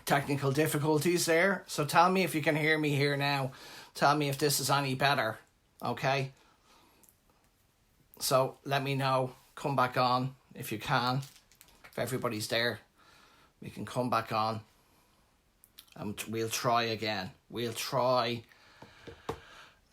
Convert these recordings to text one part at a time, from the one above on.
technical difficulties there. So tell me if you can hear me here now. Tell me if this is any better. Okay? So let me know. Come back on if you can. If everybody's there, we can come back on. And we'll try again. We'll try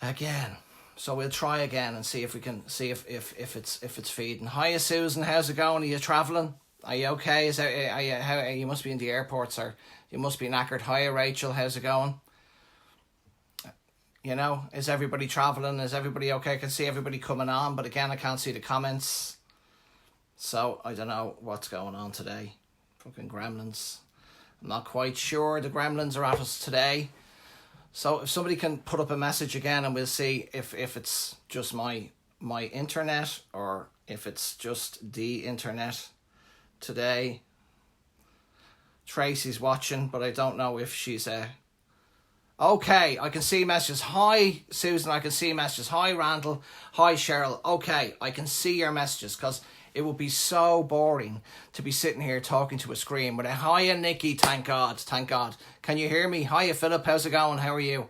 again. So we'll try again and see if we can see if it's feeding. Hiya Susan, how's it going? Are you travelling? Are you okay? You must be in the airport, sir. You must be knackered. Hiya Rachel, how's it going? You know, is everybody travelling? Is everybody okay? I can see everybody coming on, but again I can't see the comments. So I don't know what's going on today. Fucking gremlins. I'm not quite sure. The gremlins are at us today. So if somebody can put up a message again and we'll see if it's just my internet or if it's just the internet today. Tracy's watching, but I don't know if she's okay, I can see messages. Hi Susan, I can see messages. Hi Randall. Hi Cheryl. Okay, I can see your messages because it would be so boring to be sitting here talking to a screen. But hiya Nikki, thank God. Can you hear me? Hiya Philip, how's it going? How are you?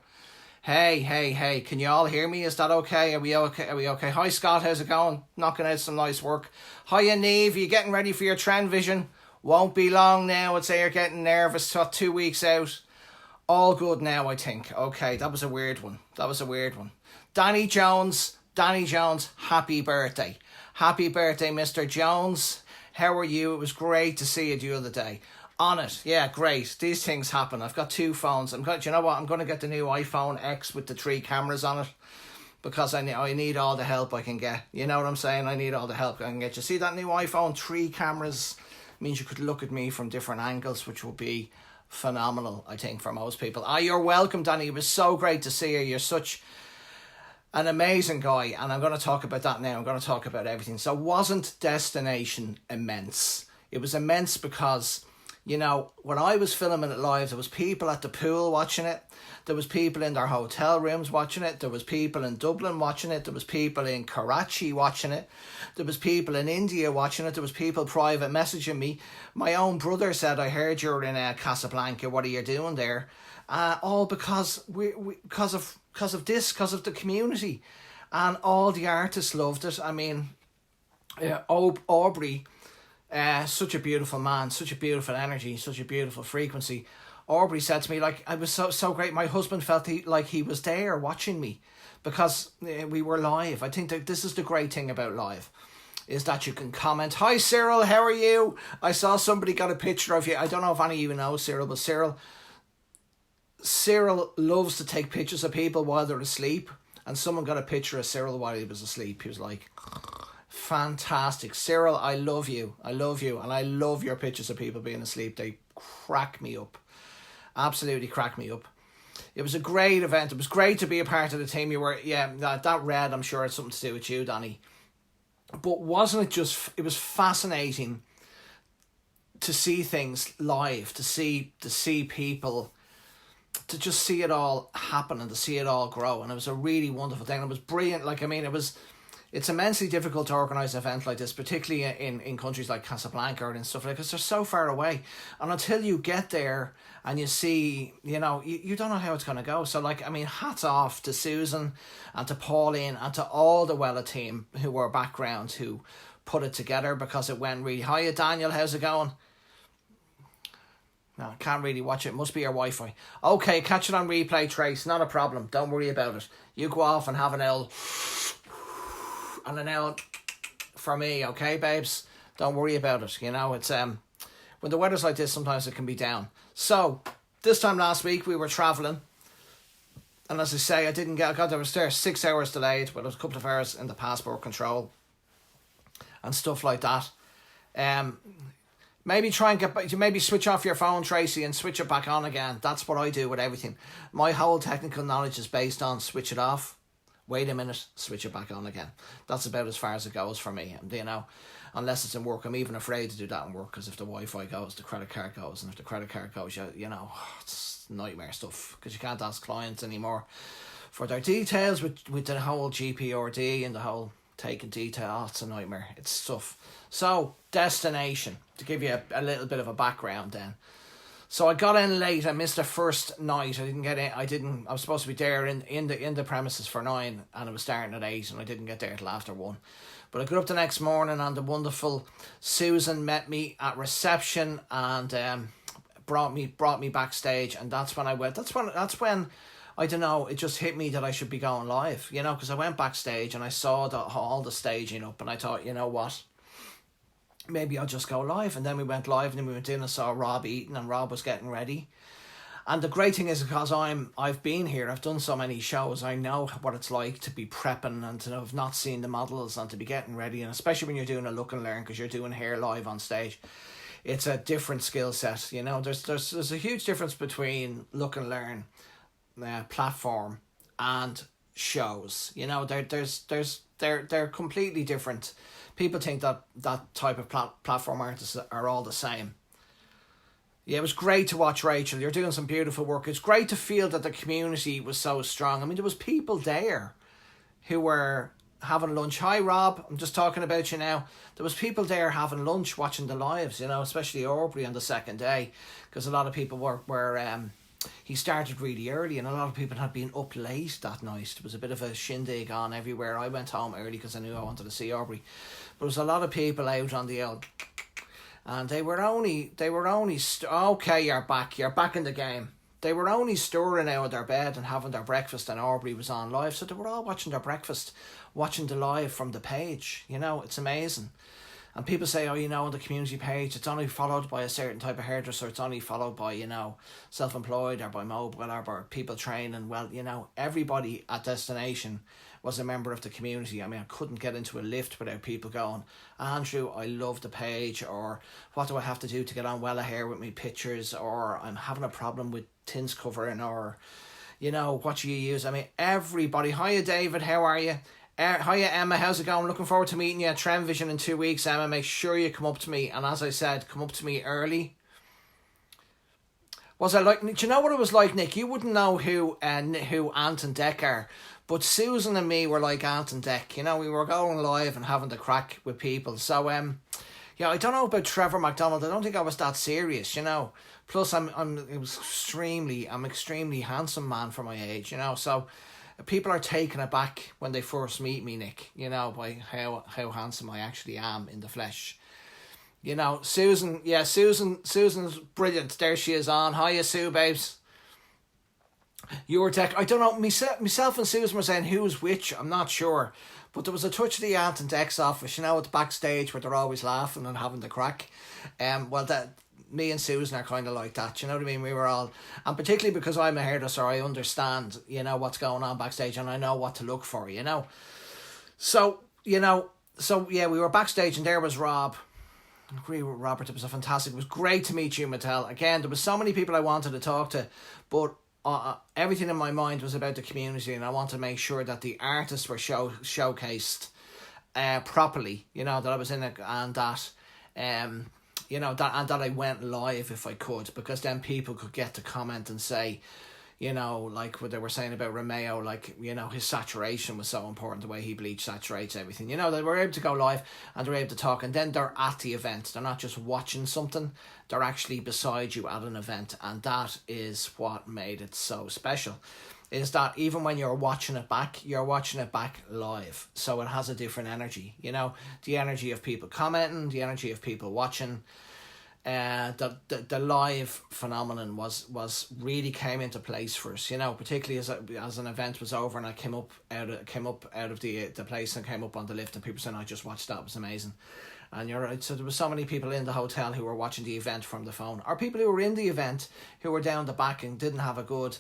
Hey, can you all hear me? Is that okay? Are we okay? Hi Scott, how's it going? Knocking out some nice work. Hiya Neve, you getting ready for your trend vision? Won't be long now. I'd say you're getting nervous. 2 weeks out. All good now, I think. Okay, that was a weird one. Danny Jones, happy birthday. Happy birthday, Mr. Jones. How are you? It was great to see you the other day. On it. Yeah, great. These things happen. I've got 2 phones. Do you know what? I'm going to get the new iPhone X with the 3 cameras on it because I need all the help I can get. You know what I'm saying? I need all the help I can get. You see that new iPhone? 3 cameras means you could look at me from different angles, which will be phenomenal, I think, for most people. You're welcome, Danny. It was so great to see you. You're such an amazing guy, and I'm going to talk about that now. I'm going to talk about everything. So wasn't Destination immense? It was immense because, you know, when I was filming it live, there was people at the pool watching it. There was people in their hotel rooms watching it. There was people in Dublin watching it. There was people in Karachi watching it. There was people in India watching it. There was people private messaging me. My own brother said, I heard you're in Casablanca. What are you doing there? All because because of the community, and all the artists loved it. I mean, Aubrey, such a beautiful man, such a beautiful energy, such a beautiful frequency. Aubrey said to me, like, I was so great. My husband felt like he was there watching me because we were live. I think that this is the great thing about live, is that you can comment. Hi Cyril, how are you? I saw somebody got a picture of you. I don't know if any of you know Cyril, but Cyril loves to take pictures of people while they're asleep, and someone got a picture of Cyril while he was asleep. He was like, fantastic. Cyril, I love you, and I love your pictures of people being asleep. They crack me up. Absolutely crack me up. It was a great event. It was great to be a part of the team. You were, that red, I'm sure it's something to do with you, Danny. But wasn't it just, it was fascinating to see things live, to see people, to just see it all happen and to see it all grow. And it was a really wonderful thing. It was brilliant. Like, I mean, it's immensely difficult to organise an event like this, particularly in countries like Casablanca and stuff like that, because they're so far away. And until you get there and you see, you know, you don't know how it's going to go. So, like, I mean, hats off to Susan and to Pauline and to all the Wella team who were background, who put it together, because it went really... Hiya, Daniel, how's it going? No, can't really watch it. Must be your Wi-Fi. Okay, catch it on replay, Trace. Not a problem. Don't worry about it. You go off and have an L... and an L for me, okay, babes? Don't worry about it. You know, it's when the weather's like this, sometimes it can be down. So this time last week we were traveling, and as I say, I got there 6 hours delayed, but it was a couple of hours in the passport control and stuff like that. Maybe try and get back, maybe switch off your phone, Tracy, and switch it back on again. That's what I do with everything. My whole technical knowledge is based on switch it off, wait a minute, switch it back on again. That's about as far as it goes for me, you know, unless it's in work. I'm even afraid to do that in work, because if the Wi-Fi goes, the credit card goes, and if the credit card goes, you know, it's nightmare stuff, because you can't ask clients anymore for their details with the whole GPRD and the whole taking detail. Oh, it's a nightmare. It's stuff. So, Destination, to give you a little bit of a background then. So I got in late. I missed the first night. I didn't get in. I was supposed to be there in the premises for 9, and it was starting at 8, and I didn't get there till after 1. But I got up the next morning, and the wonderful Susan met me at reception and brought me backstage, and that's when I went. That's when I don't know. It just hit me that I should be going live, because I went backstage and I saw all the staging up, and I thought, you know what, maybe I'll just go live. And then we went live, and then we went in and saw Rob eating, and Rob was getting ready. And the great thing is, because I've been here, I've done so many shows, I know what it's like to be prepping and to have not seen the models and to be getting ready, and especially when you're doing a look and learn, because you're doing hair live on stage. It's a different skill set, There's a huge difference between look and learn, platform, and shows. They're completely different. People think that type of platform artists are all the same. Yeah, it was great to watch, Rachel. You're doing some beautiful work. It's great to feel that the community was so strong. I mean, there was people there who were having lunch. Hi, Rob. I'm just talking about you now. There was people there having lunch, watching the lives, especially Aubrey on the second day, because a lot of people were he started really early, and a lot of people had been up late that night. There was a bit of a shindig on everywhere. I went home early because I knew I wanted to see Aubrey. But there was a lot of people out on the old... And they were only okay, you're back in the game. They were only stirring out of their bed and having their breakfast, and Aubrey was on live. So they were all watching their breakfast, watching the live from the page. It's amazing. And people say, on the community page, it's only followed by a certain type of hairdresser. It's only followed by, self-employed or by mobile or by people training. Well, everybody at Destination was a member of the community. I mean, I couldn't get into a lift without people going, Andrew, I love the page, or what do I have to do to get on Wella Hair with me pictures, or I'm having a problem with tins covering, or, what do you use? I mean, everybody. Hiya, David, how are you? Hiya, Emma, how's it going? Looking forward to meeting you at Trend Vision in 2 weeks, Emma. Make sure you come up to me, and as I said, come up to me early. Was I like? Do you know what it was like, Nick? You wouldn't know who Ant and Dec are, but Susan and me were like Ant and Dec. We were going live and having the crack with people. So I don't know about Trevor McDonald. I don't think I was that serious. Plus I'm extremely handsome man for my age. So people are taken aback when they first meet me, Nick. By how handsome I actually am in the flesh. Susan, Susan's brilliant. There she is on. Hiya, Sue, babes. Your tech, I don't know, myself and Susan were saying who's which, I'm not sure. But there was a touch of the Ant and Dec's office, at the backstage where they're always laughing and having the crack. Me and Susan are kind of like that, you know what I mean? We were all, and particularly because I'm a hairdresser, I understand, what's going on backstage, and I know what to look for, So, we were backstage, and there was Rob. I agree with Robert, it was fantastic. It was great to meet you, Mattel. Again, there was so many people I wanted to talk to, but everything in my mind was about the community, and I wanted to make sure that the artists were showcased properly, that I was in it, and that and that I went live if I could, because then people could get to comment and say, like what they were saying about Romeo, like, his saturation was so important, the way he bleach saturates everything. They were able to go live and they're able to talk, and then they're at the event. They're not just watching something, they're actually beside you at an event, and that is what made it so special. Is that even when you're watching it back live. So it has a different energy, the energy of people commenting, the energy of people watching. The live phenomenon was really came into place for us, particularly as an event was over and I came up out of the place and came up on the lift, and people saying, I just watched that, it was amazing. And you're right, so there was so many people in the hotel who were watching the event from the phone, or people who were in the event who were down the back and didn't have a good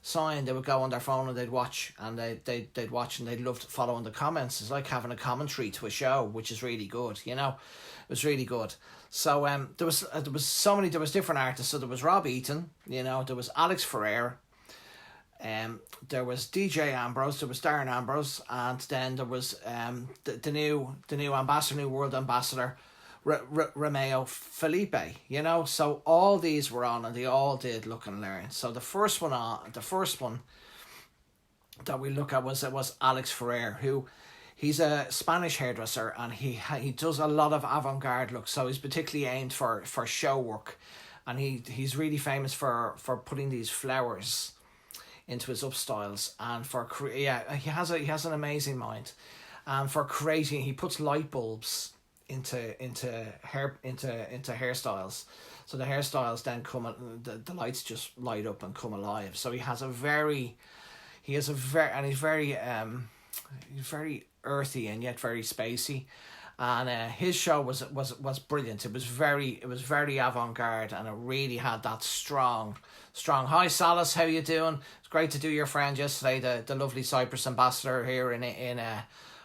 sign. They would go on their phone and they'd watch, and they'd watch, and they'd love following the comments. It's like having a commentary to a show, which is really good. It was really good. So there was different artists. So there was Rob Eaton, there was Alex Ferrer, there was DJ Ambrose, there was Darren Ambrose, and then there was the new ambassador, new world ambassador, Romeo Felipe, so all these were on, and they all did look and learn. So the first one that we look at was Alex Ferrer, who he's a Spanish hairdresser, and he does a lot of avant-garde looks, so he's particularly aimed for show work, and he's really famous for putting these flowers into his upstyles, and he has an amazing mind, and for creating, he puts light bulbs into hairstyles, so the hairstyles then come and the lights just light up and come alive. So he's very earthy and yet very spacey. And his show was brilliant. It was very avant-garde, and it really had that strong. Hi Salas, how you doing? It's great to do your friend yesterday, the lovely Cyprus ambassador here in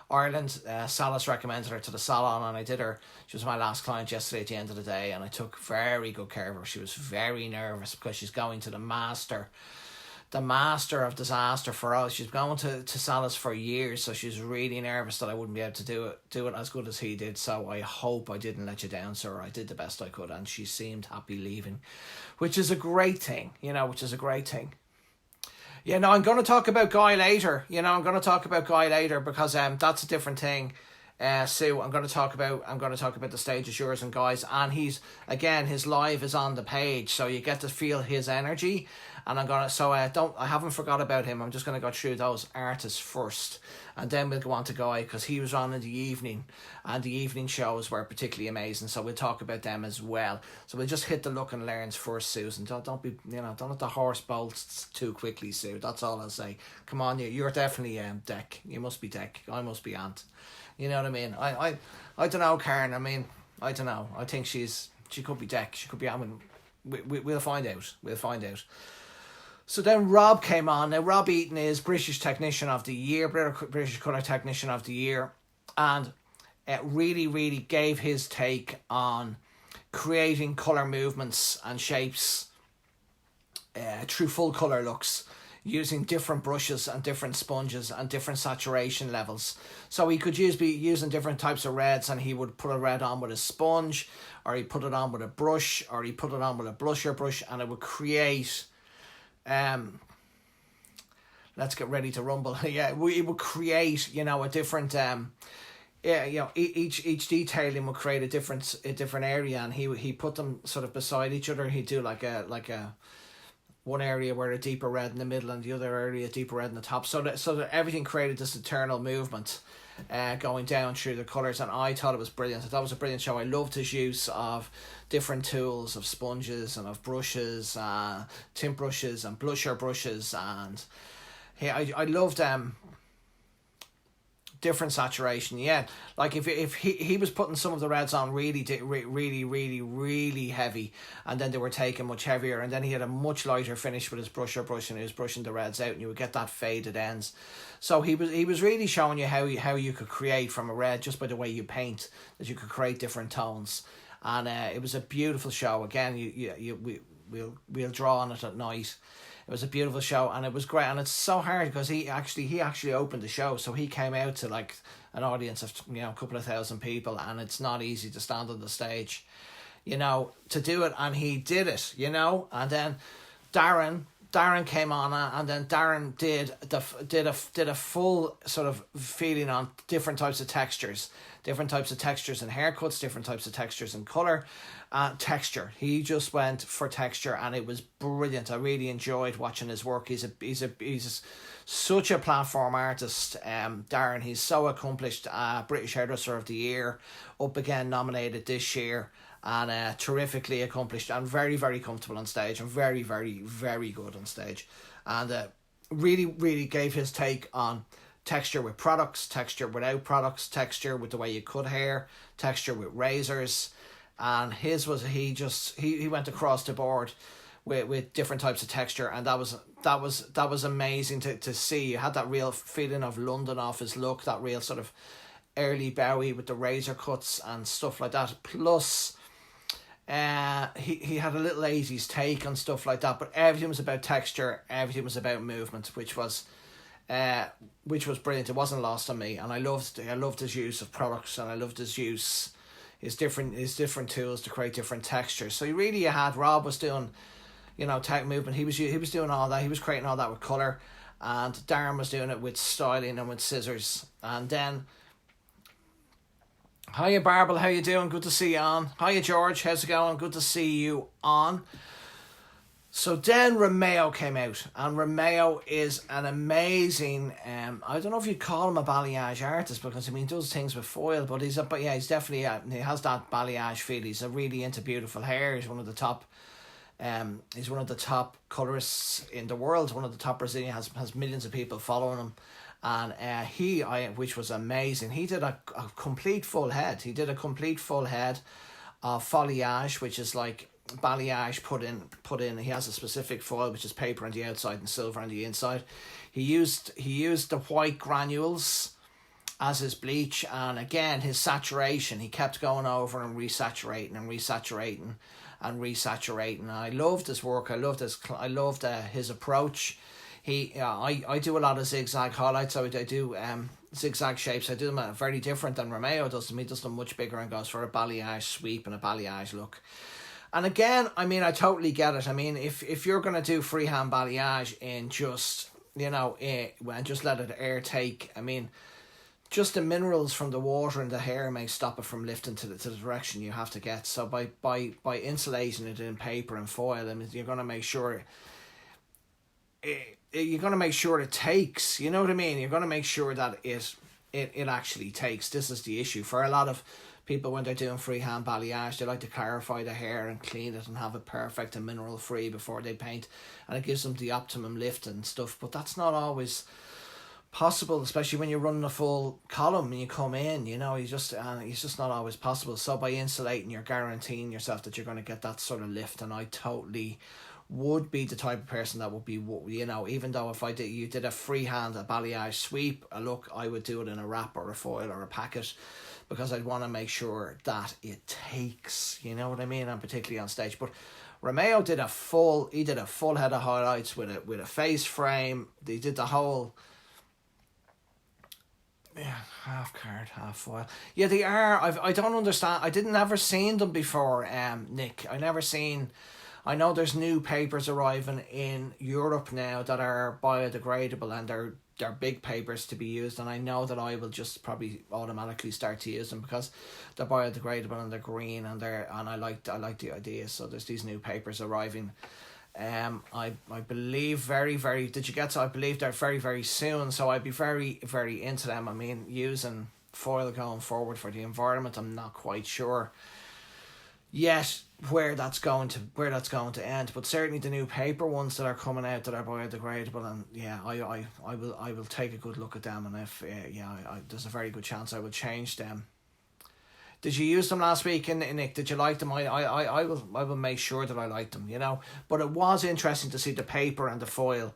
Ireland. Salas recommended her to the salon, and I did her. She was my last client yesterday at the end of the day, and I took very good care of her. She was very nervous because she's going to the master of disaster for us. She's going to Salas for years, so she's really nervous that I wouldn't be able to do it as good as he did. So I hope I didn't let you down, sir. I did the best I could, and she seemed happy leaving, which is a great thing, Yeah, no, I'm going to talk about Guy later. Because that's a different thing. Sue, I'm going to talk about the Stage is Yours and Guy's, and his live is on the page, so you get to feel his energy. And I haven't forgot about him. I'm just going to go through those artists first, and then we'll go on to Guy, because he was on in the evening, and the evening shows were particularly amazing. So we'll talk about them as well. So we'll just hit the look and learns first, Susan. Don't let the horse bolt too quickly, Sue. That's all I'll say. Come on, you're definitely Deck. You must be Deck. I must be Ant. You know what I mean? I don't know, Karen. I mean, I don't know. I think she could be Deck. She could be. I mean, we'll find out. So then Rob came on. Now, Rob Eaton is British Technician of the Year, British Colour Technician of the Year, and really, really gave his take on creating colour movements and shapes through full colour looks, using different brushes and different sponges and different saturation levels. So he could be using different types of reds, and he would put a red on with a sponge, or he put it on with a brush, or he put it on with a blusher brush, and it would create... let's get ready to rumble. Yeah, it would create, a different each detailing would create a different area, and he put them sort of beside each other. He'd do like a one area where a deeper red in the middle, and the other area a deeper red in the top, so that everything created this eternal movement going down through the colours. And I thought it was brilliant. I thought it was a brilliant show. I loved his use of different tools, of sponges and of brushes, tint brushes and blusher brushes, and I loved different saturation. Yeah, like if he was putting some of the reds on really heavy, and then they were taken much heavier, and then he had a much lighter finish with his brusher brush, and he was brushing the reds out, and you would get that faded ends. So he was really showing you how you could create from a red just by the way you paint, that you could create different tones. And it was a beautiful show. Again, we'll draw on it at night. It was a beautiful show, and it was great. And it's so hard because he actually opened the show, so he came out to like an audience of a couple of thousand people, and it's not easy to stand on the stage, to do it, and he did it, And then Darren came on, and then Darren did a full sort of feeling on different types of textures and haircuts, different types of textures and colour. Texture. He just went for texture, and it was brilliant. I really enjoyed watching his work. He's such a platform artist. Darren, he's so accomplished. British Hairdresser of the Year, up again nominated this year, and terrifically accomplished, and very, very comfortable on stage, and very, very, very good on stage, and really, really gave his take on texture with products, texture without products, texture with the way you cut hair, texture with razors. And his was he went across the board with different types of texture, and that was amazing to see. You had that real feeling of London off his look, that real sort of early Bowie with the razor cuts and stuff like that. Plus, he had a little 80s take on stuff like that, but everything was about texture, everything was about movement, which was brilliant. It wasn't lost on me, and I loved his use of products, and I loved his use. His different tools to create different textures. So you had Rob was doing, tech movement. He was doing all that. He was creating all that with colour, and Darren was doing it with styling and with scissors. And then Hiya Barbel, how you doing? Good to see you on. Hiya George, how's it going? Good to see you on. So then Romeo came out, and Romeo is an amazing. I don't know if you call him a balayage artist, because I mean he does things with foil, but he's definitely he has that balayage feel. He's really into beautiful hair. He's one of the top. He's one of the top colorists in the world. One of the top Brazilian, has millions of people following him, and which was amazing. He did a complete full head. He did a complete full head of foliage, which is like balayage put in. He has a specific foil which is paper on the outside and silver on the inside. He used the white granules as his bleach, and again his saturation. He kept going over and resaturating and resaturating and resaturating. I loved his work. I loved his approach. I do a lot of zigzag highlights. So I do zigzag shapes. I do them very different than Romeo does them. He does them much bigger and goes for a balayage sweep and a balayage look. And again, I mean, I totally get it. I mean, if you're going to do freehand balayage in just, and just let it air take, I mean, just the minerals from the water and the hair may stop it from lifting to the direction you have to get. So by insulating it in paper and foil, I mean, you're going to make sure it takes, you know what I mean? You're going to make sure that it actually takes. This is the issue for a lot of people when they're doing freehand balayage. They like to clarify the hair and clean it and have it perfect and mineral free before they paint, and it gives them the optimum lift and stuff. But that's not always possible, especially when you're running a full column and you come in. It's just not always possible. So by insulating, you're guaranteeing yourself that you're going to get that sort of lift. And I totally would be the type of person that would be, even though if you did a freehand, a balayage sweep, a look, I would do it in a wrap or a foil or a packet, because I'd want to make sure that it takes, you know what I mean, and particularly on stage. But Romeo did a full head of highlights with a face frame. They did the whole, half card, half foil. Yeah, they are. I don't understand. I didn't ever seen them before, Nick. I know there's new papers arriving in Europe now that are biodegradable, and they're big papers to be used, and I know that I will just probably automatically start to use them because they're biodegradable and they're green, and I like the idea. So there's these new papers arriving. I believe very, very, did you get to? I believe they're very, very soon. So I'd be very, very into them. I mean, using foil going forward for the environment, I'm not quite sure yet where that's going to end, but certainly the new paper ones that are coming out that are biodegradable, and I will take a good look at them, and if there's a very good chance I will change them. Did you use them last week, Nick? Did you like them? I will make sure that I like them, but it was interesting to see the paper and the foil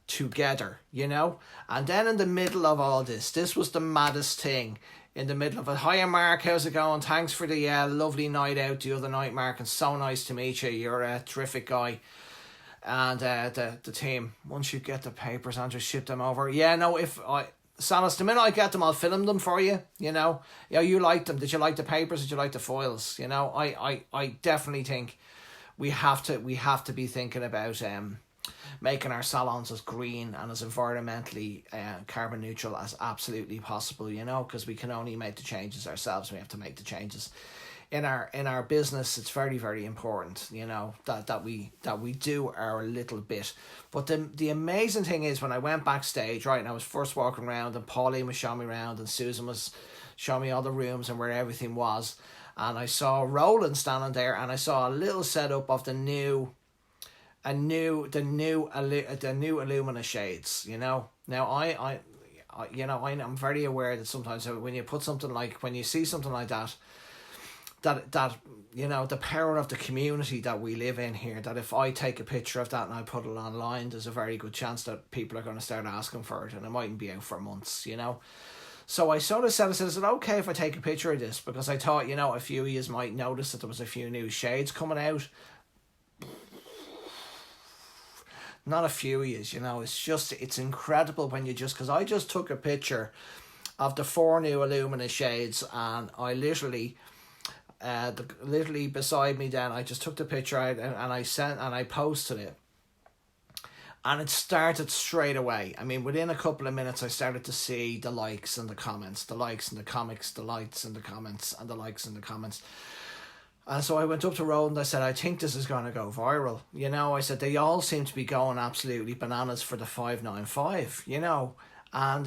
together, and then in the middle of all this was the maddest thing. In the middle of it. Hiya Mark, how's it going? Thanks for the lovely night out the other night, Mark, and so nice to meet you. You're a terrific guy. And the team, once you get the papers, Andrew, ship them over. Yeah, no, Salas, the minute I get them, I'll film them for you, Yeah, you liked them. Did you like the papers? Did you like the foils? I definitely think we have to be thinking about making our salons as green and as environmentally carbon neutral as absolutely possible, because we can only make the changes ourselves. We have to make the changes in our business. It's very, very important, that we do our little bit. But the amazing thing is, when I went backstage, right, and I was first walking around, and Pauline was showing me around, and Susan was showing me all the rooms and where everything was, and I saw Roland standing there, and I saw a little setup of the new Illumina shades, Now I'm very aware that sometimes when you put something when you see something like that the power of the community that we live in here, that if I take a picture of that and I put it online, there's a very good chance that people are going to start asking for it, and it mightn't be out for months, So I sort of said, is it okay if I take a picture of this? Because I thought, a few of you might notice that there was a few new shades coming out. Not a few years, it's incredible when because I just took a picture of the 4 new Illumina shades, and I literally beside me then, I just took the picture out and I posted it. And it started straight away. I mean, within a couple of minutes, I started to see the likes and the comments, the likes and the comics, the likes and the comments, and the likes and the comments. And so I went up to Road and I said, I think this is going to go viral. You know, I said, they all seem to be going absolutely bananas for the 595, you know. And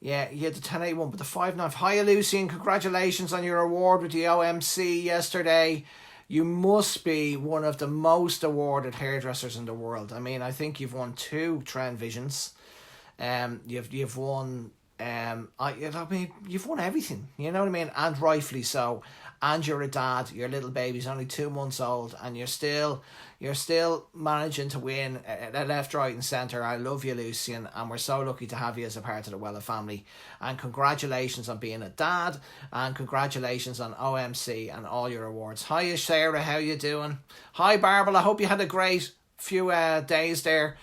yeah, the 1081, but the 595. Hiya, Lucian, congratulations on your award with the OMC yesterday. You must be one of the most awarded hairdressers in the world. I mean, I think you've won 2 Trend Visions. You've won I mean, you've won everything, you know what I mean? And rightfully so. And you're a dad. Your little baby's only 2 months old, and you're still managing to win left, right, and centre. I love you, Lucian, and we're so lucky to have you as a part of the Wella family. And congratulations on being a dad, and congratulations on OMC and all your awards. Hiya, Sarah, how you doing? Hi, Barbara. I hope you had a great few days there.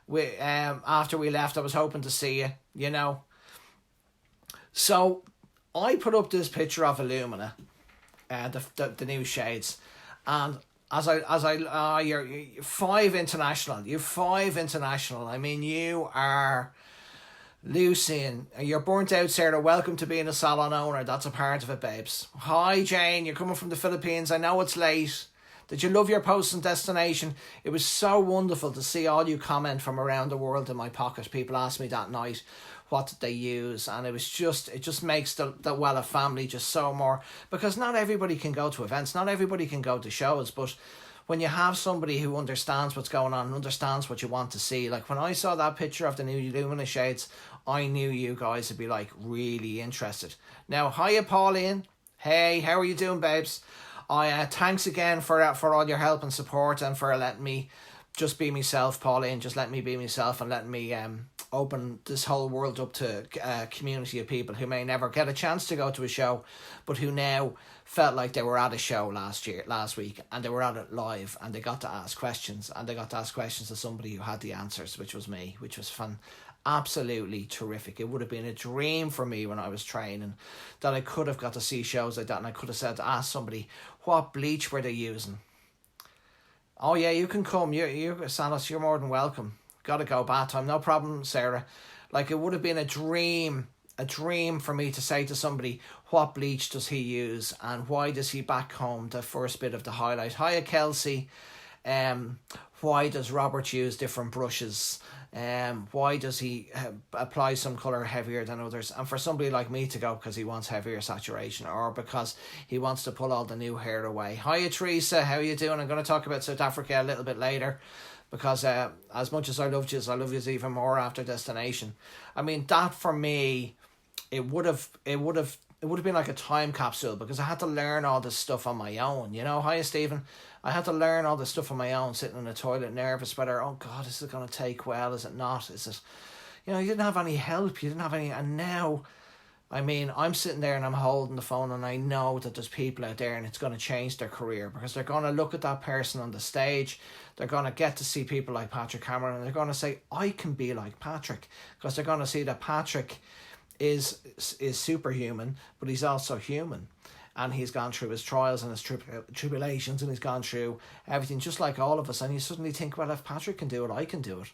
After we left, I was hoping to see you. You know. So I put up this picture of Illumina, the new shades, and you're 5 international. You're 5 international. I mean, you are Lucian. You're burnt out, Sarah. Welcome to being a salon owner. That's a part of it, babes. Hi, Jane. You're coming from the Philippines. I know it's late. Did you love your post and destination? It was so wonderful to see all you comment from around the world in my pocket. People asked me that night, what did they use? And it just makes the Wella family just so more, because not everybody can go to events, not everybody can go to shows, but when you have somebody who understands what's going on and understands what you want to see, like when I saw that picture of the new Lumina shades, I knew you guys would be like really interested. Now, hiya, Pauline. Hey, how are you doing, babes? Thanks again for all your help and support, and for letting me just be myself, Pauline. Just let me be myself, and letting me open this whole world up to a community of people who may never get a chance to go to a show, but who now felt like they were at a show last week, and they were at it live, and they got to ask questions, and they got to ask questions to somebody who had the answers, which was me, which was fun. Absolutely terrific. It would have been a dream for me when I was training that I could have got to see shows like that, and I could have asked somebody, what bleach were they using? Oh yeah, you can come. You Sanos, you're more than welcome. Gotta go, bath time. No problem, Sarah. Like, it would have been a dream for me to say to somebody, what bleach does he use, and why does he back home the first bit of the highlight? Hiya, Kelsey. Why does Robert use different brushes? Why does he apply some colour heavier than others? And for somebody like me to go because he wants heavier saturation, or because he wants to pull all the new hair away. Hiya, Teresa, how are you doing? I'm going to talk about South Africa a little bit later, because as much as I love you even more after Destination. I mean, that for me, it would have been like a time capsule, because I had to learn all this stuff on my own, you know. Hiya, Stephen. I had to learn all this stuff on my own, sitting in the toilet, nervous whether, oh God, is it going to take well? Is it not? Is it, you know, you didn't have any help. You didn't have any, and now, I mean, I'm sitting there and I'm holding the phone, and I know that there's people out there and it's going to change their career, because they're going to look at that person on the stage. They're going to get to see people like Patrick Cameron, and they're going to say, I can be like Patrick, because they're going to see that Patrick is superhuman, but he's also human, and he's gone through his trials and his tribulations, and he's gone through everything just like all of us. And you suddenly think, well, if Patrick can do it, I can do it,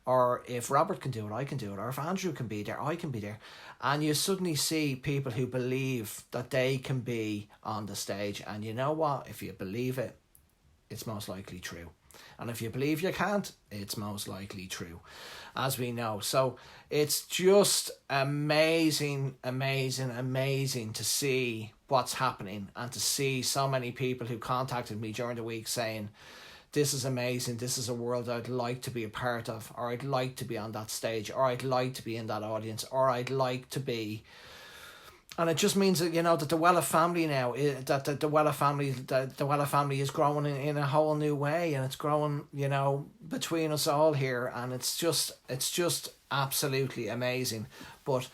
or if Robert can do it, I can do it, or if Andrew can be there, I can be there. And you suddenly see people who believe that they can be on the stage, and you know what, if you believe it, it's most likely true. And if you believe you can't, it's most likely true, as we know. So it's just amazing to see what's happening, and to see so many people who contacted me during the week saying, this is amazing, this is a world I'd like to be a part of, or I'd like to be on that stage, or I'd like to be in that audience, or I'd like to be. And it just means that, you know, that the Wella family now, that the Wella family is growing in a whole new way, and it's growing, you know, between us all here, and it's just absolutely amazing. But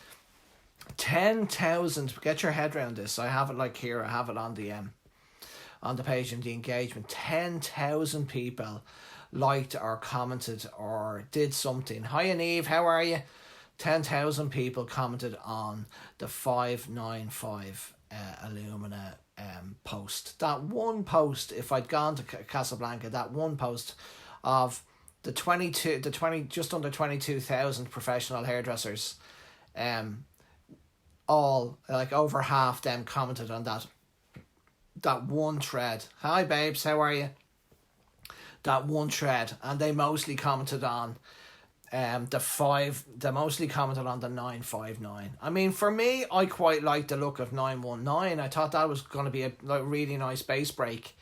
10,000, get your head around this. I have it like here. I have it on the page in the engagement. 10,000 people liked or commented or did something. Hi, Neve, how are you? 10,000 people commented on the 595 Illumina post. That one post, if I'd gone to Casablanca, that one post of just under 22,000 professional hairdressers, all, like, over half them commented on that one thread. Hi babes, how are you? That one thread, and they mostly commented on they mostly commented on the 959. I mean, for me, I quite like the look of 919. I thought that was going to be a really nice bass break,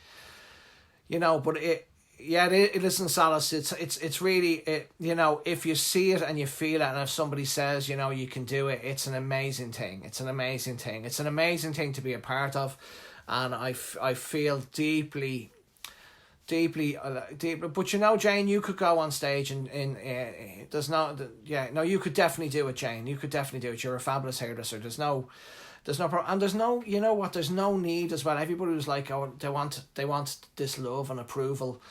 but it isn't Solace. It's really, if you see it and you feel it, and if somebody says, you can do it, it's an amazing thing. It's an amazing thing. It's an amazing thing to be a part of, and I feel deeply. But Jane, you could go on stage and you could definitely do it, Jane. You could definitely do it. You're a fabulous hairdresser. There's no problem, and there's no, there's no need as well. Everybody was like, oh, they want this love and approval,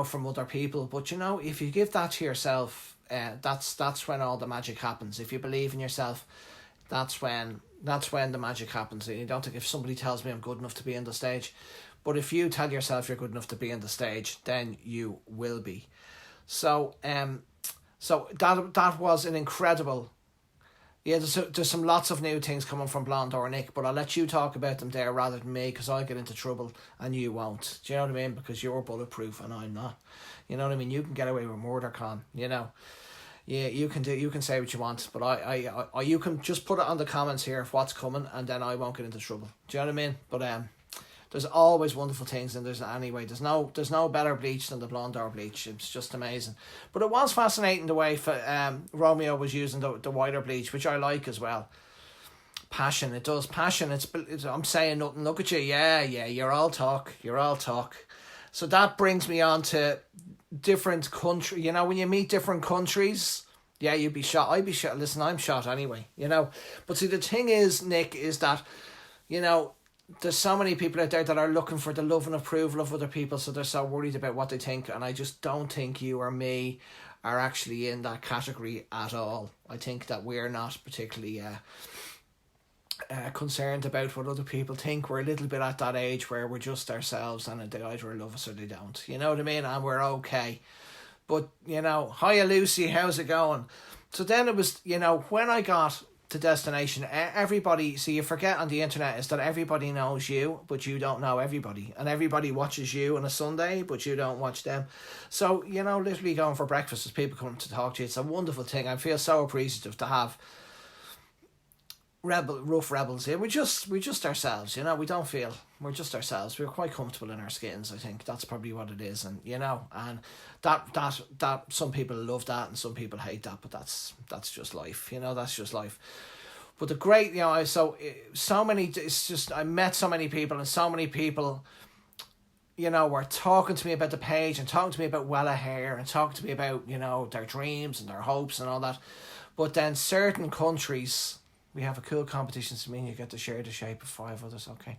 from other people. But if you give that to yourself, that's when all the magic happens. If you believe in yourself, that's when the magic happens. And you don't think, if somebody tells me I'm good enough to be on the stage. But if you tell yourself you're good enough to be on the stage, then you will be. So that was an incredible. Yeah, there's some lots of new things coming from Blonde or Nick, but I'll let you talk about them there rather than me, because I'll get into trouble and you won't. Do you know what I mean? Because you're bulletproof and I'm not. You know what I mean? You can get away with murder, Con. Yeah, you can say what you want, but I you can just put it on the comments here of what's coming, and then I won't get into trouble. Do you know what I mean? But there's always wonderful things, and there's no better bleach than the Blonde or bleach. It's just amazing. But it was fascinating the way Romeo was using the whiter bleach, which I like as well. Passion, it does. Passion, it's I'm saying nothing. Look at you, yeah, you're all talk. So that brings me on to different country. When you meet different countries, yeah, you'd be shot. I'd be shot. Listen, I'm shot anyway, But see, the thing is, Nick, is that, there's so many people out there that are looking for the love and approval of other people, so they're so worried about what they think, and I just don't think you or me are actually in that category at all. I think that we're not particularly concerned about what other people think. We're a little bit at that age where we're just ourselves, and they either love us or they don't. You know what I mean? And we're okay. But, hiya Lucy, how's it going? So then it was, when I got to destination, everybody, see, you forget on the internet is that everybody knows you, but you don't know everybody, and everybody watches you on a Sunday, but you don't watch them. So literally going for breakfast as people come to talk to you, it's a wonderful thing. I feel so appreciative to have rough rebels here. We're just ourselves, we don't feel, we're just ourselves. We're quite comfortable in our skins. I think that's probably what it is. And and that some people love that and some people hate that, but that's just life. That's just life. But the great, so many, it's just, I met so many people, and so many people were talking to me about the page and talking to me about Wella hair and talking to me about their dreams and their hopes and all that. But then certain countries, we have a cool competition, so you get to share the shape of 5 others. Okay.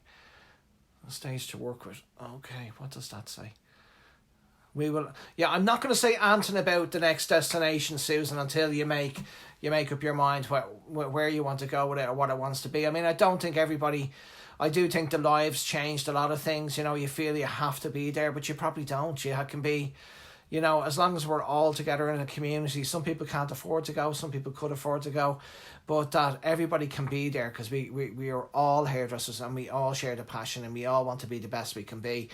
A stage to work with. Okay, what does that say? We will. Yeah, I'm not going to say anything about the next destination, Susan, until you make up your mind where you want to go with it or what it wants to be. I mean, I don't think everybody. I do think the lives changed a lot of things. You feel you have to be there, but you probably don't. You can be. As long as we're all together in a community, some people can't afford to go, some people could afford to go, but that everybody can be there, because we are all hairdressers, and we all share the passion, and we all want to be the best we can be,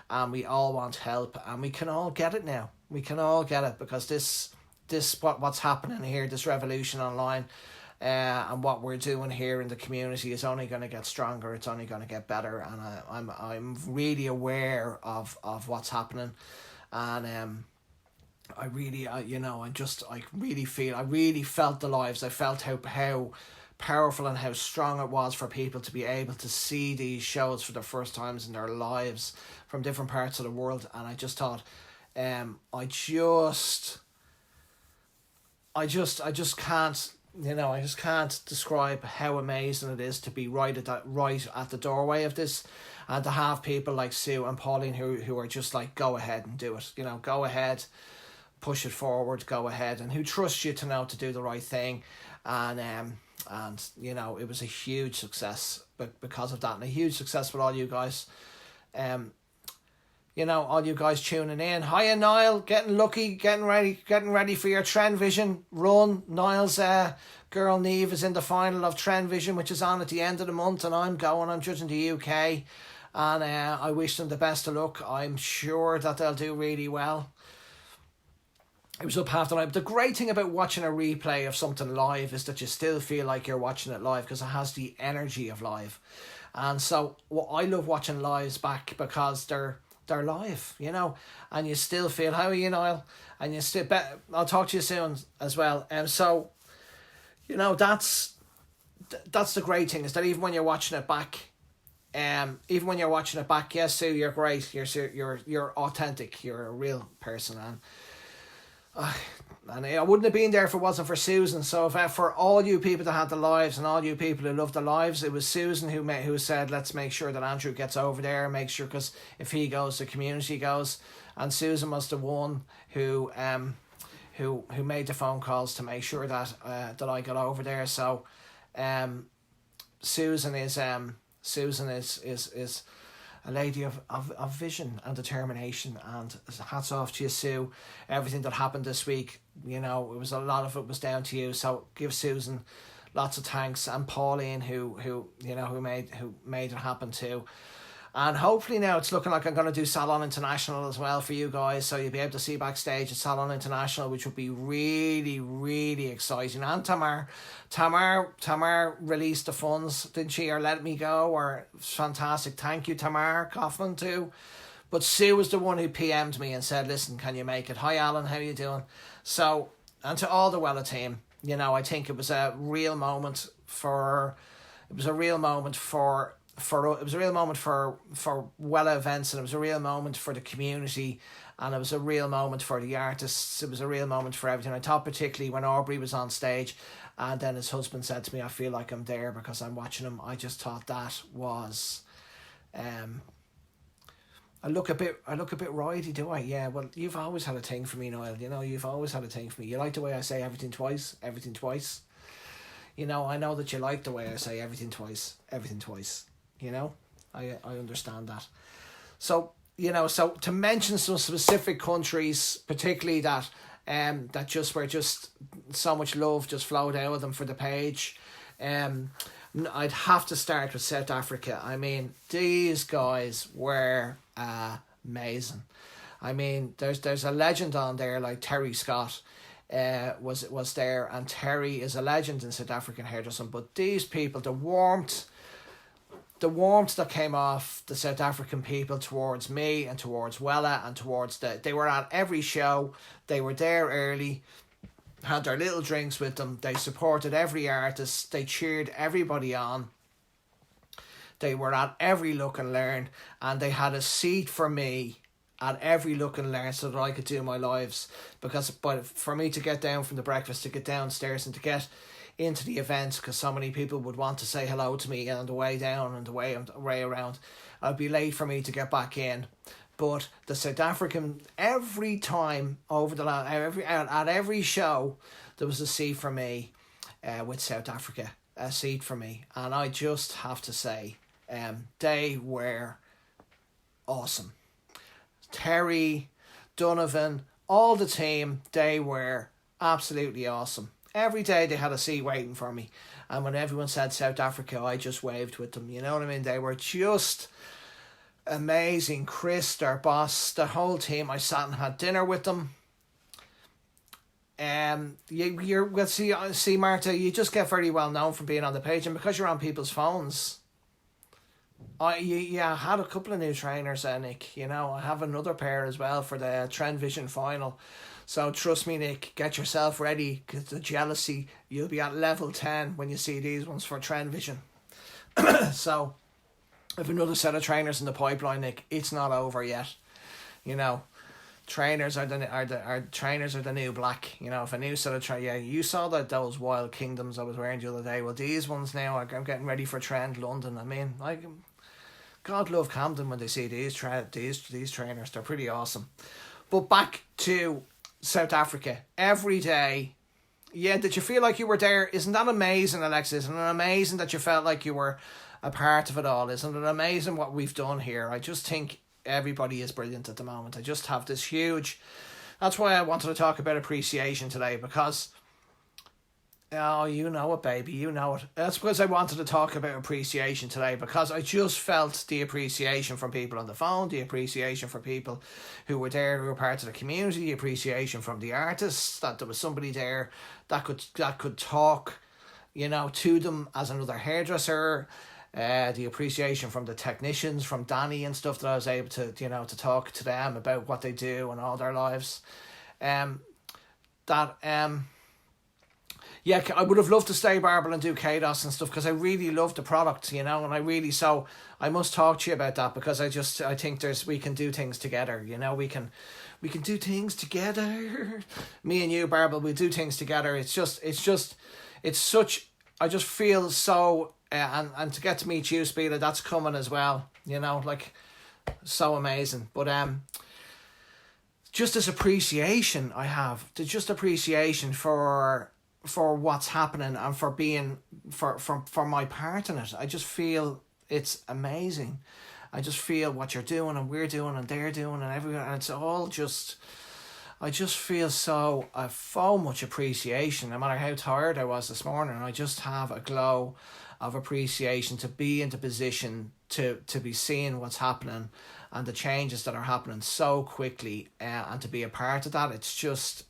and we all want help, and we can all get it now. We can all get it, because what's happening here, this revolution online, and what we're doing here in the community is only going to get stronger. It's only going to get better, and I'm really aware of what's happening. And I really felt the lives. I felt how powerful and how strong it was for people to be able to see these shows for the first times in their lives from different parts of the world. And I just thought, I just can't describe how amazing it is to be right at the doorway of this, and to have people like Sue and Pauline who are just like, go ahead and do it, go ahead, push it forward, go ahead, and who trust you to know to do the right thing. And it was a huge success because of that, and a huge success with all you guys. you know, all you guys tuning in. Hiya, Niall. Getting lucky, getting ready for your Trend Vision run. Niall's girl Neve is in the final of Trend Vision, which is on at the end of the month, and I'm judging the UK. And I wish them the best of luck. I'm sure that they'll do really well. It was up half the night. But the great thing about watching a replay of something live is that you still feel like you're watching it live because it has the energy of live. And so I love watching lives back because they're live, you know, and you still feel, how are you, Niall? And you still I'll talk to you soon as well. And so, you know, that's the great thing, is that even when you're watching it back, yes, Sue, you're great. You're authentic. You're a real person, and I wouldn't have been there if it wasn't for Susan. So for all you people that had the lives and all you people who loved the lives, it was Susan who said, let's make sure that Andrew gets over there. Make sure, because if he goes, the community goes. And Susan was the one who made the phone calls to make sure that that I got over there. So, Susan is a lady of vision and determination, and hats off to you, Sue. Everything that happened this week, you know, a lot of it was down to you. So give Susan lots of thanks, and Pauline who made it happen too. And hopefully now it's looking like I'm going to do Salon International as well for you guys. So you'll be able to see backstage at Salon International, which would be really, really exciting. And Tamar released the funds, didn't she? Or let me go, or fantastic. Thank you, Tamar Kaufman too. But Sue was the one who PM'd me and said, listen, can you make it? Hi, Alan, how you doing? So, and to all the Wella team, you know, I think it was a real moment for Wella events, and it was a real moment for the community, and it was a real moment for the artists. It was a real moment for everything. I thought particularly when Aubrey was on stage, and then his husband said to me, I feel like I'm there because I'm watching him. I just thought that was I look a bit ridey, do I? Yeah, well, you've always had a thing for me, Niall. You know, you've always had a thing for me. You like the way I say everything twice. You know, I know that you like the way I say everything twice. You know, I understand that. So, you know, so to mention some specific countries, particularly that were just so much love just flowed out of them for the page. I'd have to start with South Africa. I mean, these guys were amazing. I mean, there's a legend on there like Terry Scott. Was there, and Terry is a legend in South African hairdressing. But these people, the warmth that came off the South African people towards me and towards Wella and towards they were at every show. They were there early, had their little drinks with them. They supported every artist. They cheered everybody on. They were at every look and learn, and they had a seat for me at every look and learn so that I could do my lives. But for me to get down from the breakfast, to get downstairs and to get into the event, because so many people would want to say hello to me on the way down and the way around, I'd be late for me to get back in. But the South African, every time at every show, there was a seat for me with South Africa, a seat for me. And I just have to say, they were awesome. Terry, Donovan, all the team, they were absolutely awesome. Every day they had a seat waiting for me. And when everyone said South Africa, I just waved with them. You know what I mean? They were just amazing. Chris, their boss, the whole team. I sat and had dinner with them. You'll see, Martha, you just get very well known from being on the page, and because you're on people's phones. I had a couple of new trainers, Nick. You know, I have another pair as well for the Trend Vision final. So trust me, Nick, get yourself ready, because the jealousy, you'll be at level 10 when you see these ones for Trend Vision. So I have another set of trainers in the pipeline, Nick. It's not over yet. You know, trainers are the new black. You know, if a new set of you saw those Wild Kingdoms I was wearing the other day. Well, these ones now, I'm getting ready for Trend London. I mean, God love Camden when they see these trainers. They're pretty awesome. But back to South Africa. Every day. Yeah, did you feel like you were there? Isn't that amazing, Alexis? Isn't it amazing that you felt like you were a part of it all? Isn't it amazing what we've done here? I just think everybody is brilliant at the moment. I just have this huge... That's why I wanted to talk about appreciation today, because... Oh, you know it, baby, you know it. That's because I wanted to talk about appreciation today, because I just felt the appreciation from people on the phone, the appreciation for people who were there, who were part of the community, the appreciation from the artists, that there was somebody there that could talk, you know, to them as another hairdresser. The appreciation from the technicians, from Danny and stuff, that I was able to, you know, to talk to them about what they do and all their lives. Yeah, I would have loved to stay, Barbara, and do KDOS and stuff, because I really love the product, you know, and I must talk to you about that, because I think we can do things together, you know, we can do things together. Me and you, Barbara, we do things together. It's such, I just feel so, and to get to meet you, Speela, that's coming as well, you know, like, so amazing. But, just this appreciation I have, just appreciation for what's happening, and for being for my part in it. I just feel it's amazing. I just feel what you're doing, and we're doing, and they're doing, and everyone, and it's all just... I just feel so much appreciation. No matter how tired I was this morning, I just have a glow of appreciation to be in the position to be seeing what's happening and the changes that are happening so quickly, and to be a part of that. It's just...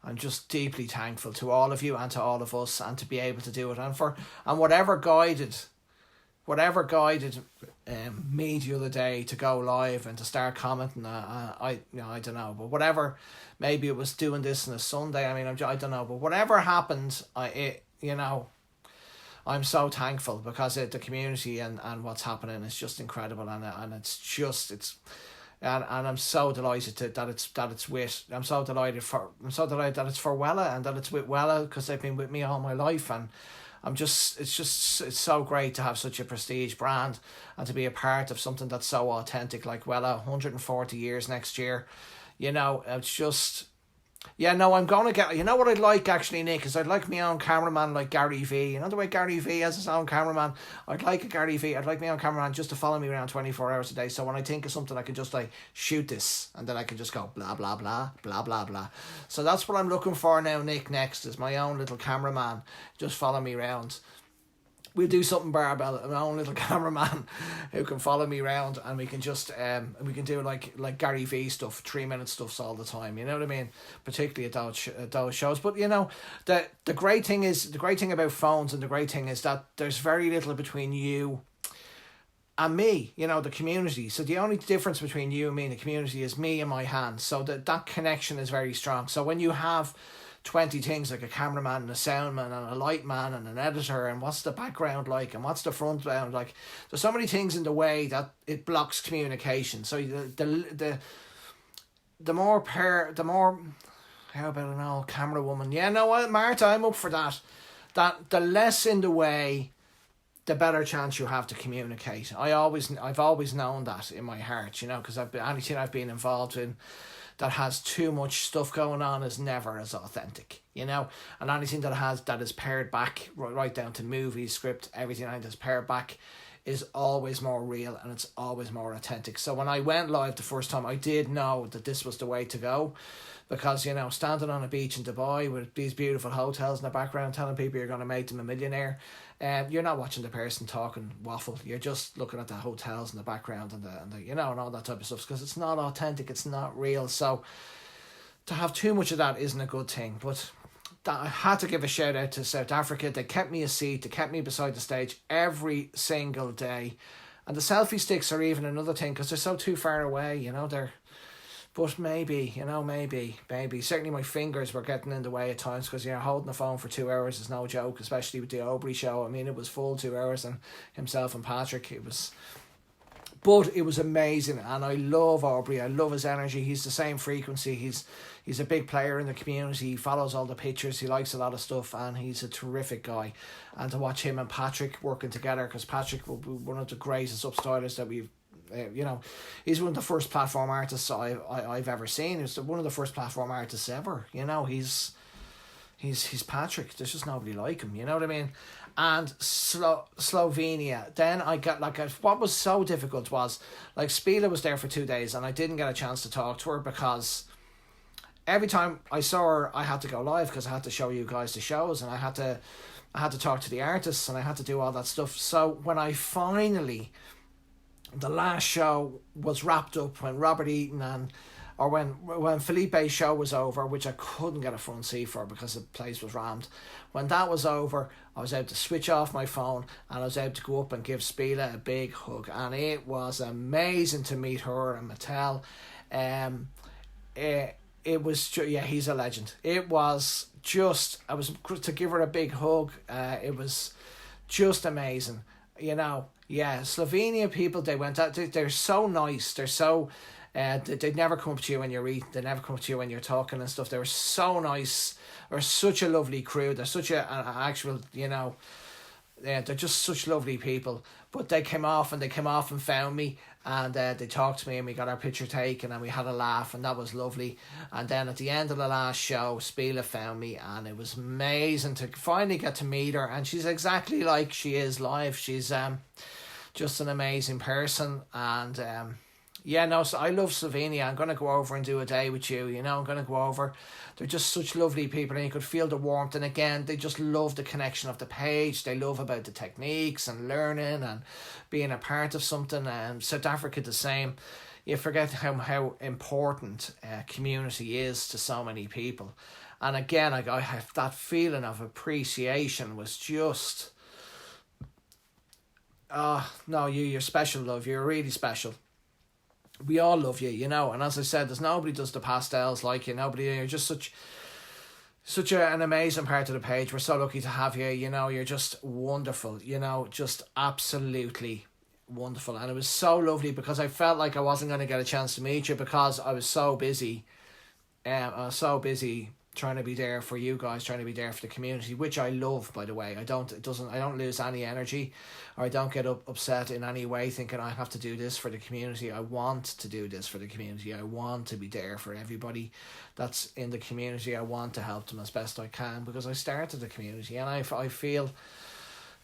I'm just deeply thankful to all of you and to all of us, and to be able to do it, and whatever guided me the other day to go live and to start commenting. I don't know, but whatever, maybe it was doing this on a Sunday. I mean, I don't know, but whatever happened, I'm so thankful, because the community and what's happening is just incredible, and I'm so delighted that it's with. I'm so delighted that it's for Wella, and that it's with Wella, because they've been with me all my life, and it's so great to have such a prestige brand, and to be a part of something that's so authentic like Wella. 140 years next year, you know. It's just... Yeah, no, I'm going to get... You know what I'd like, actually, Nick, is I'd like my own cameraman like Gary V. You know the way Gary V has his own cameraman? I'd like my own cameraman just to follow me around 24 hours a day, so when I think of something, I can just, like, shoot this, and then I can just go blah, blah, blah, blah, blah, blah. So that's what I'm looking for now, Nick, next, is my own little cameraman. Just follow me around. We'll do something, Barbell, my own little cameraman who can follow me around, and we can just we can do like Gary V stuff, 3-minute stuffs all the time. You know what I mean? Particularly at those shows. But you know, the great thing about phones, and the great thing is that there's very little between you and me. You know, the community. So the only difference between you and me and the community is me and my hands. So that connection is very strong. So when you have 20 things, like a cameraman and a soundman and a light man and an editor, and what's the background like, and what's the front ground like, there's so many things in the way that it blocks communication. So the more how about an old camera woman? Yeah, no, Martha, I'm up for that. That the less in the way, the better chance you have to communicate. I've always known that in my heart, you know, because anything I've been involved in that has too much stuff going on is never as authentic, you know, and anything that is pared back, right down to movies, script, everything that's pared back is always more real, and it's always more authentic. So when I went live the first time, I did know that this was the way to go, because, you know, standing on a beach in Dubai with these beautiful hotels in the background telling people you're going to make them a millionaire, you're not watching the person talking waffle. You're just looking at the hotels in the background and the you know, and all that type of stuff, because it's not authentic, it's not real. So to have too much of that isn't a good thing. But I had to give a shout out to South Africa. They kept me a seat, they kept me beside the stage every single day. And the selfie sticks are even another thing, because they're so too far away, you know. But maybe, you know, maybe. Certainly my fingers were getting in the way at times, because, you know, holding the phone for 2 hours is no joke, especially with the Aubrey show. I mean, it was full 2 hours, and himself and Patrick, but it was amazing. And I love Aubrey. I love his energy. He's the same frequency. He's a big player in the community. He follows all the pictures. He likes a lot of stuff, and he's a terrific guy. And to watch him and Patrick working together, because Patrick will be one of the greatest upstylers that we've, you know, he's one of the first platform artists I've ever seen. He's one of the first platform artists ever. You know, he's he's Patrick. There's just nobody like him. You know what I mean? And Slovenia. Then I got what was so difficult was like Spila was there for 2 days, and I didn't get a chance to talk to her because every time I saw her, I had to go live because I had to show you guys the shows, and I had to talk to the artists, and I had to do all that stuff. So when I finally, the last show was wrapped up, when Robert Eaton or when Felipe's show was over, which I couldn't get a front seat for because the place was rammed. When that was over, I was able to switch off my phone, and I was able to go up and give Spila a big hug, and it was amazing to meet her and Mattel. It was he's a legend. It was just, I was to give her a big hug. It was just amazing. Slovenia people, they went out. They're so nice. They're so. They'd never come up to you when you're eating. They never come up to you when you're talking and stuff. They were so nice. They're such a lovely crew. They're such an actual, they're just such lovely people. But they came off and found me, and they talked to me, and we got our picture taken, and we had a laugh, and that was lovely. And then at the end of the last show, Spila found me, and it was amazing to finally get to meet her. And she's exactly like she is live. She's just an amazing person, and so I love Slovenia. I'm going to go over and do a day with you, I'm going to go over. They're just such lovely people, and you could feel the warmth. And again, they just love the connection of the page. They love about the techniques and learning and being a part of something. And South Africa the same. You forget how important community is to so many people. And again, I have that feeling of appreciation was just... no, you're special, love. You're really special. We all love you, and as I said, there's nobody does the pastels like you. Nobody, you're just such an amazing part of the page. We're so lucky to have you. You're just wonderful. Just absolutely wonderful. And it was so lovely because I felt like I wasn't going to get a chance to meet you because I was so busy. I was so busy trying to be there for you guys, trying to be there for the community, which I love, by the way. I don't lose any energy, or I don't get upset in any way thinking I have to do this for the community. I want to do this for the community. I want to be there for everybody that's in the community. I want to help them as best I can because I started the community, and I feel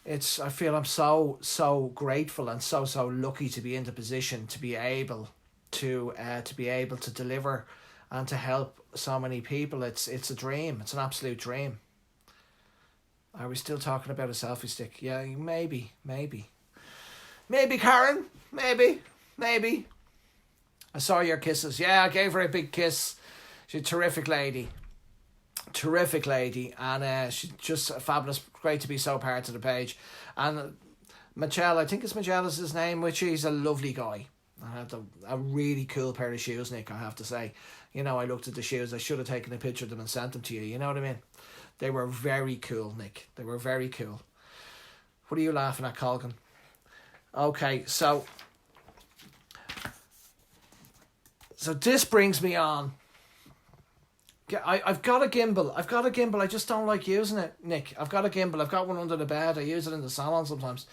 I'm so grateful and so lucky to be in the position to be able to deliver and to help so many people. It's a dream. It's an absolute dream. Are we still talking about a selfie stick? Yeah, maybe, Karen. Maybe. I saw your kisses. Yeah, I gave her a big kiss. She's a terrific lady, and she's just fabulous. Great to be so part of the page. And Michelle, I think it's Michelle is his name, which he's a lovely guy. I had a really cool pair of shoes, Nick, I have to say. I looked at the shoes. I should have taken a picture of them and sent them to you. You know what I mean? They were very cool, Nick. They were very cool. What are you laughing at, Colgan? Okay, so this brings me on. I've got a gimbal. I just don't like using it, Nick. I've got a gimbal. I've got one under the bed. I use it in the salon sometimes.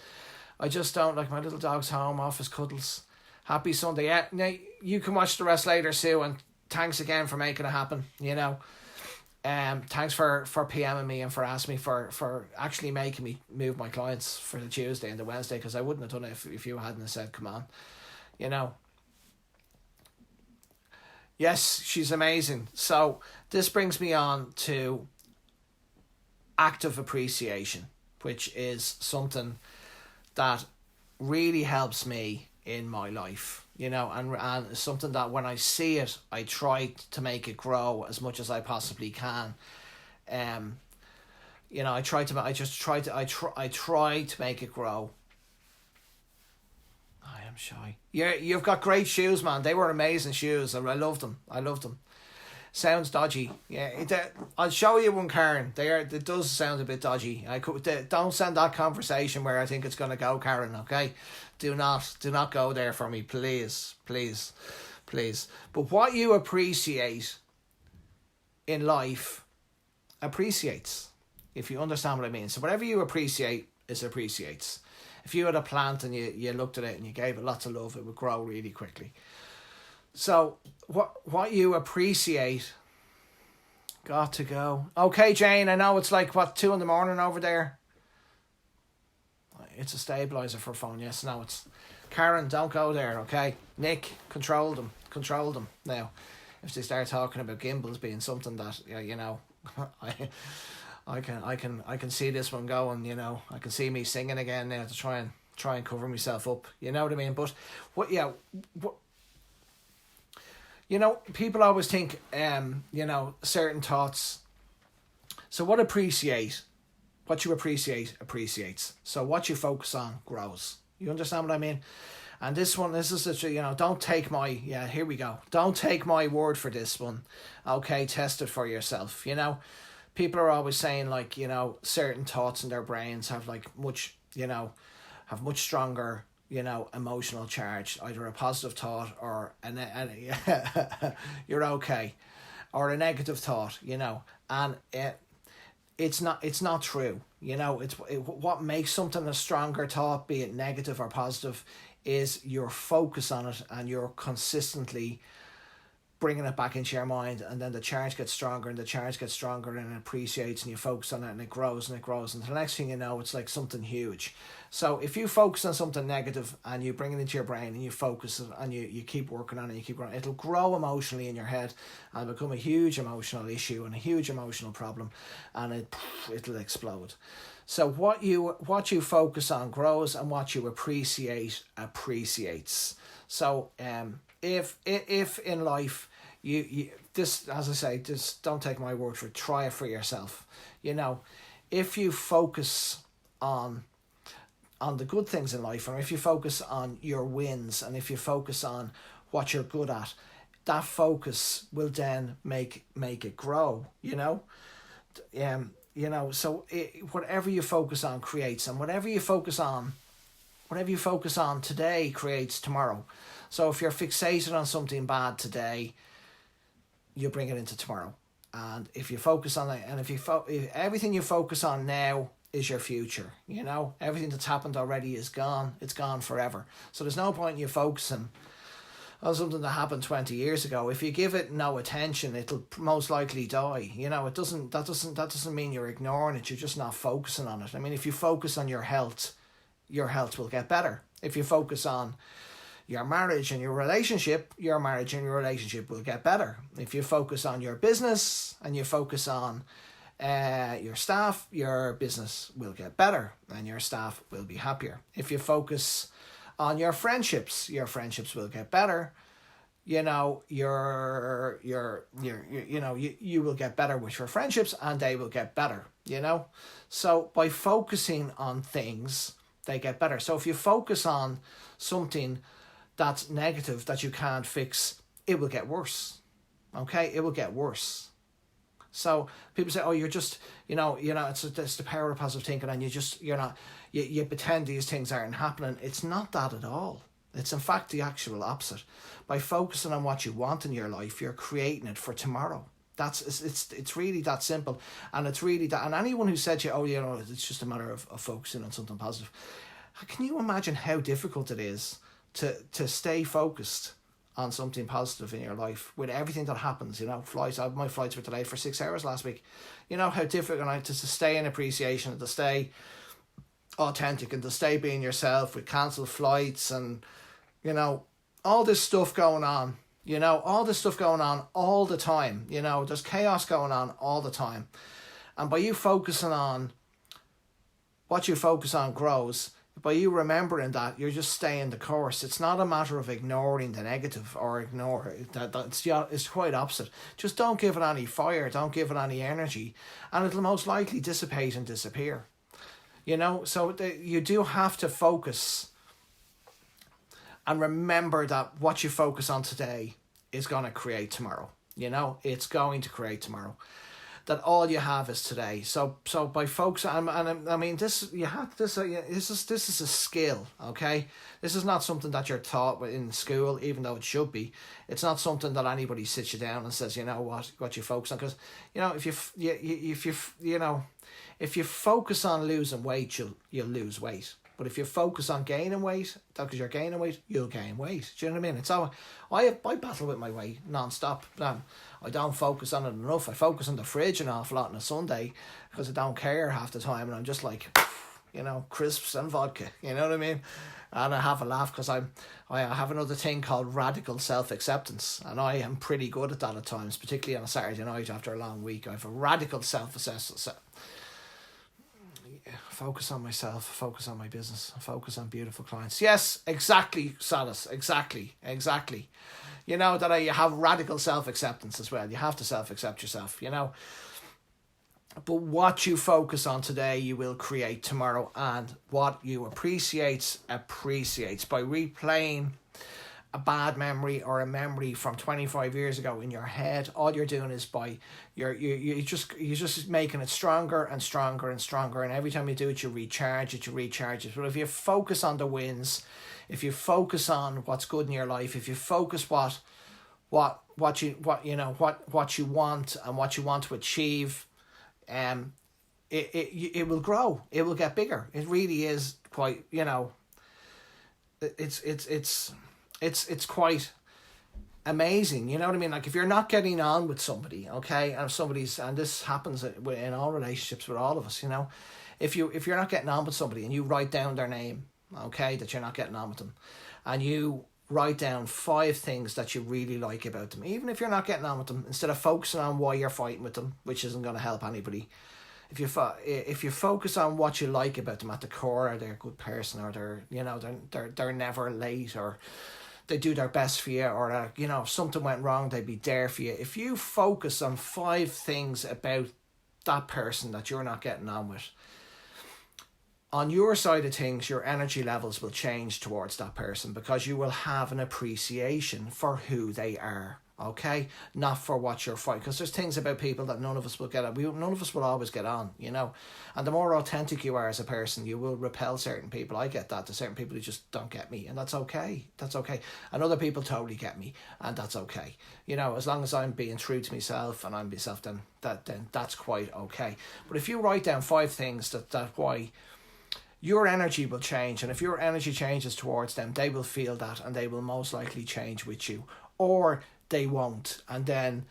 I just don't like my little dog's home, office cuddles. Happy Sunday. Yeah, now you can watch the rest later, Sue, and thanks again for making it happen, Thanks for PMing me and for asking me for actually making me move my clients for the Tuesday and the Wednesday, because I wouldn't have done it if you hadn't have said, come on, Yes, she's amazing. So this brings me on to active appreciation, which is something that really helps me in my life, and something that when I see it, I try to make it grow as much as I possibly can. I try to make it grow. I am shy. You've got great shoes, man. They were amazing shoes. I loved them. Sounds dodgy. Yeah, I'll show you one, Karen. It does sound a bit dodgy. Don't send that conversation where I think it's going to go, Karen. Okay, do not go there for me, please. But what you appreciate in life appreciates, if you understand what I mean. So whatever you appreciate appreciates. If you had a plant and you looked at it and you gave it lots of love, it would grow really quickly. So what you appreciate Got to go. Okay, Jane, I know it's like, what, 2 a.m. over there? It's a stabiliser for a phone. Yes, no, it's... Karen, don't go there, okay? Nick, control them. Control them now. If they start talking about gimbals being something that, you know, I can see this one going, you know. I can see me singing again now to try and cover myself up. You know what I mean? But what you know, people always think you know, certain thoughts. So what you appreciates. So what you focus on grows. You understand what I mean? And this is you know, don't take my, here we go. Don't take my word for this one. Okay, test it for yourself. You know, people are always saying, like, you know, certain thoughts in their brains have like much stronger, you know, emotional charge, either a positive thought or you're okay, or a negative thought, you know, and it's not true. You know, what makes something a stronger thought, be it negative or positive, is your focus on it, and you're consistently bringing it back into your mind, and then the charge gets stronger and the charge gets stronger, and it appreciates, and you focus on it, and it grows and it grows, and the next thing you know, it's like something huge. So if you focus on something negative and you bring it into your brain and you focus it and you keep working on it, you keep growing, it'll grow emotionally in your head and become a huge emotional issue and a huge emotional problem, and it'll explode. So what you focus on grows, and what you appreciate appreciates. So if in life you this, as I say, just don't take my word for it, try it for yourself. You know, if you focus on the good things in life, or if you focus on your wins, and if you focus on what you're good at, that focus will then make it grow, you know. You know, so whatever you focus on creates, and whatever you focus on today creates tomorrow. So if you're fixated on something bad today, you bring it into tomorrow. And if you focus on it, and if everything you focus on now is your future, you know, everything that's happened already is gone. It's gone forever. So there's no point in you focusing on something that happened 20 years ago. If you give it no attention, it'll most likely die. You know, that doesn't mean you're ignoring it. You're just not focusing on it. I mean, if you focus on your health will get better. If you focus on your marriage and your relationship will get better. If you focus on your business and you focus on your staff, your business will get better and your staff will be happier. If you focus on your friendships will get better. You know, you will get better with your friendships, and they will get better, you know. So by focusing on things, they get better. So if you focus on something that's negative that you can't fix, it will get worse. Okay, it will get worse. So people say, "Oh, you're just, you know, it's the power of positive thinking, and you pretend these things aren't happening." It's not that at all. It's in fact the actual opposite. By focusing on what you want in your life, you're creating it for tomorrow. It's really that simple, and it's really that. And anyone who said to you, "Oh, you know, it's just a matter of focusing on something positive," can you imagine how difficult it is to stay focused on something positive in your life with everything that happens? You know, my flights were delayed for 6 hours last week. You know how difficult it is to stay in appreciation, and to stay authentic, and to stay being yourself with cancelled flights, and, you know, all this stuff going on. You know, all this stuff going on all the time. You know, there's chaos going on all the time. And by you focusing on what you focus on grows. By you remembering that, you're just staying the course. It's not a matter of ignoring the negative or ignore it. It's quite opposite. Just don't give it any fire. Don't give it any energy. And it'll most likely dissipate and disappear. You know, so you do have to focus and remember that what you focus on today is going to create tomorrow. You know, it's going to create tomorrow. That all you have is today. So by focusing, and I mean, this is a skill, okay? This is not something that you're taught in school, even though it should be. It's not something that anybody sits you down and says, you know what you focus on, because, you know, if you focus on losing weight, you'll lose weight. But if you focus on gaining weight, because you're gaining weight, you'll gain weight. Do you know what I mean? It's all, I battle with my weight non-stop. I don't focus on it enough. I focus on the fridge an awful lot on a Sunday because I don't care half the time, and I'm just like, you know, crisps and vodka. You know what I mean? And I have a laugh because I have another thing called radical self-acceptance, and I am pretty good at that at times, particularly on a Saturday night after a long week. I have a radical self-acceptance. Focus on myself, focus on my business, focus on beautiful clients. Yes, exactly, Salas, exactly. You know, that you have radical self-acceptance as well. You have to self-accept yourself, you know. But what you focus on today, you will create tomorrow. And what you appreciates. By replaying a bad memory or a memory from 25 years ago in your head, all you're doing is you're just making it stronger and stronger and stronger. And every time you do it, you recharge it. But if you focus on the wins, if you focus on what's good in your life, if you focus what you want and what you want to achieve, it will grow. It will get bigger. It really is quite, you know, it's quite amazing. You know what I mean? Like if you're not getting on with somebody, okay, and this happens in all relationships with all of us, you know, if you're not getting on with somebody and you write down their name, okay, that you're not getting on with them, and you write down 5 things that you really like about them, even if you're not getting on with them, instead of focusing on why you're fighting with them, which isn't going to help anybody. If you focus on what you like about them at the core, or they're a good person, or they're never late, or they do their best for you, or you know, if something went wrong, they'd be there for you. If you focus on 5 things about that person that you're not getting on with, on your side of things, your energy levels will change towards that person, because you will have an appreciation for who they are, okay? Not for what you're fighting. Because there's things about people that none of us will get on. None of us will always get on, you know? And the more authentic you are as a person, you will repel certain people. I get that. There's certain people who just don't get me, and that's okay. That's okay. And other people totally get me, and that's okay. You know, as long as I'm being true to myself and I'm myself, then that's quite okay. But if you write down 5 things that why your energy will change, and if your energy changes towards them, they will feel that, and they will most likely change with you, or they won't, and then,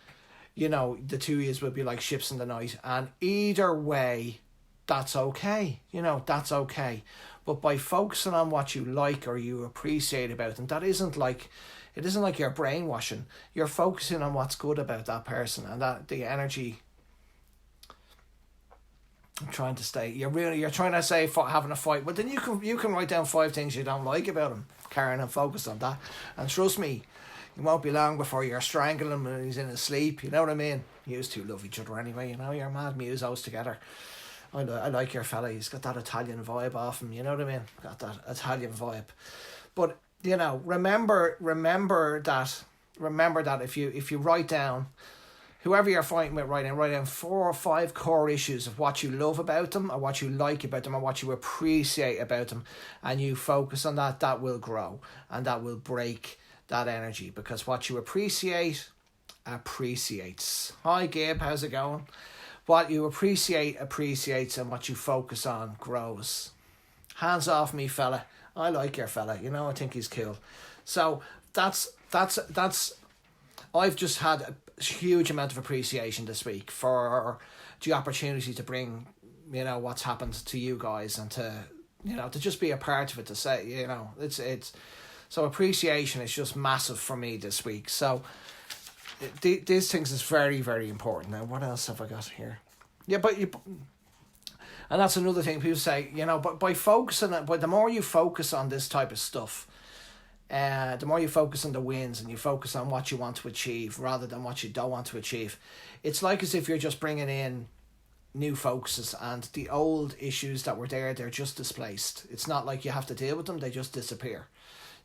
you know, the 2 years will be like ships in the night. And either way, that's okay, you know, that's okay. But by focusing on what you like or you appreciate about them, it isn't like you're brainwashing. You're focusing on what's good about that person, and that the energy. I'm trying to stay. You're trying to say having a fight. Well, then you can write down 5 things you don't like about him, Karen, and focus on that. And trust me, it won't be long before you're strangling him when he's in his sleep. You know what I mean? You two love each other anyway. You know, you're mad musos together. I like your fella. He's got that Italian vibe off him. You know what I mean? Got that Italian vibe. But you know, remember that if you write down, whoever you're fighting with, write down 4 or 5 core issues of what you love about them, or what you like about them, or what you appreciate about them, and you focus on that, that will grow, and that will break that energy, because what you appreciate appreciates. Hi Gabe, how's it going? What you appreciate appreciates, and what you focus on grows. Hands off me, fella. I like your fella, you know, I think he's cool. So that's I've just had a huge amount of appreciation this week for the opportunity to bring, you know, what's happened to you guys, and to, you know, to just be a part of it, to say, you know, it's so appreciation is just massive for me this week. So these things is very, very important. Now, what else have I got here? Yeah, and that's another thing people say, you know, but the more you focus on this type of stuff, the more you focus on the wins, and you focus on what you want to achieve rather than what you don't want to achieve, it's like as if you're just bringing in new focuses, and the old issues that were there, they're just displaced. It's not like you have to deal with them, they just disappear.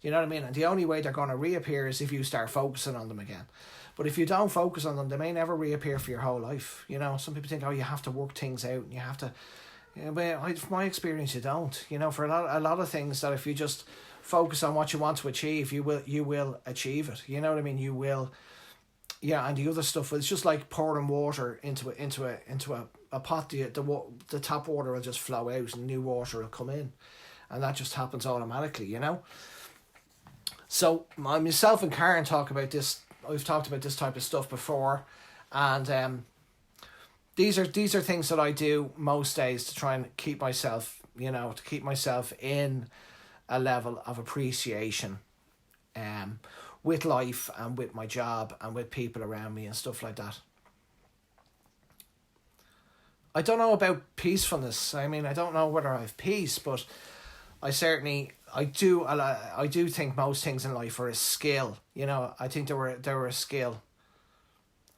You know what I mean? And the only way they're going to reappear is if you start focusing on them again. But if you don't focus on them, they may never reappear for your whole life. You know, some people think, oh, you have to work things out, and you have to, you know, but from my experience, you don't. You know, for a lot of things, that if you just focus on what you want to achieve, you will achieve it. You know what I mean? You will. Yeah, and the other stuff, it's just like pouring water into a pot. The tap water will just flow out, and new water will come in. and that just happens automatically, you know. So myself and Karen talk about this. We've talked about this type of stuff before, and these are things that I do most days to try and keep myself, to keep myself in a level of appreciation, with life and with my job and with people around me and stuff like that. I don't know about peacefulness. I mean, I don't know whether I have peace, but I do think most things in life are a skill. I think they were a skill.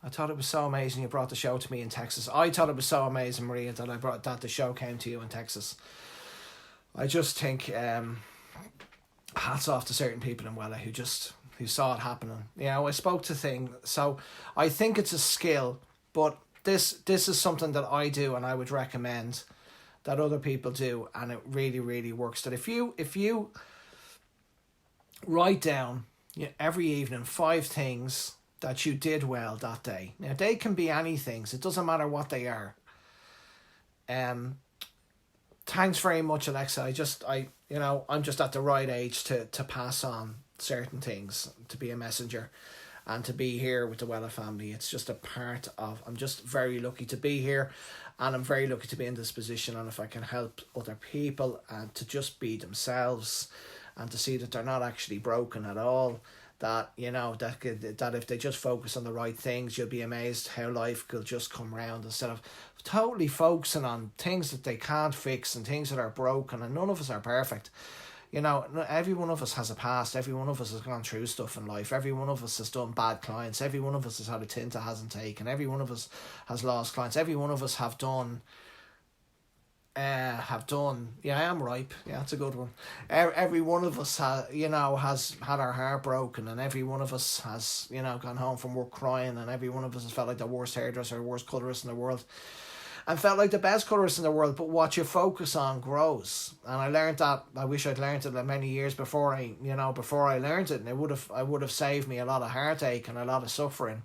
I thought it was so amazing you brought the show to me in Texas. I thought it was so amazing, Maria, that the show came to you in Texas. I just think hats off to certain people in Wella who saw it happening. I spoke to things, so I think it's a skill, but this is something that I do and I would recommend that other people do, and it really, really works. That if you write down every evening 5 things that you did well that day. Now they can be any things. It doesn't matter what they are. Thanks very much, Alexa. I'm just at the right age to pass on certain things, to be a messenger and to be here with the Wella family. It's just a part of, I'm just very lucky to be here, and I'm very lucky to be in this position. And if I can help other people and to just be themselves and to see that they're not actually broken at all, that if they just focus on the right things, you'll be amazed how life could just come around, instead of totally focusing on things that they can't fix and things that are broken. And none of us are perfect. Every one of us has a past. Every one of us has gone through stuff in life. Every one of us has done bad clients. Every one of us has had a tint that hasn't taken. Every one of us has lost clients. Every one of us have done. Yeah, I am ripe. Yeah, that's a good one. Every one of us has had our heart broken, and every one of us has gone home from work crying, and every one of us has felt like the worst hairdresser, worst colourist in the world, and felt like the best colourist in the world. But what you focus on grows, and I learned that. I wish I'd learned it many years before I learned it, and it would have saved me a lot of heartache and a lot of suffering.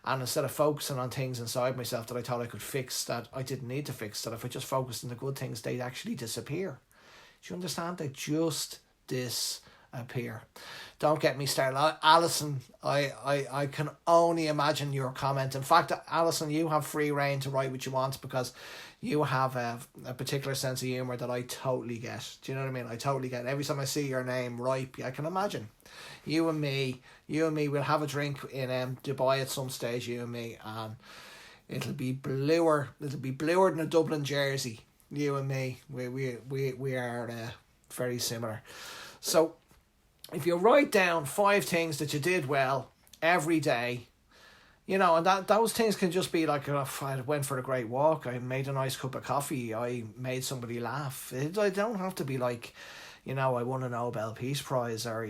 And instead of focusing on things inside myself that I thought I could fix, that I didn't need to fix, that if I just focused on the good things, they'd actually disappear. Do you understand? They just disappear. Don't get me started. Alison, I can only imagine your comment. In fact, Alison, you have free reign to write what you want, because you have a particular sense of humour that I totally get. Do you know what I mean? I totally get it. Every time I see your name, Ripe, I can imagine. You and me will have a drink in Dubai at some stage, you and me, and it'll be bluer than a Dublin jersey. You and me, we are very similar. So if you write down 5 things that you did well every day, and those things can just be like, I went for a great walk, I made a nice cup of coffee, I made somebody laugh. I don't have to be like, I won a Nobel Peace Prize, or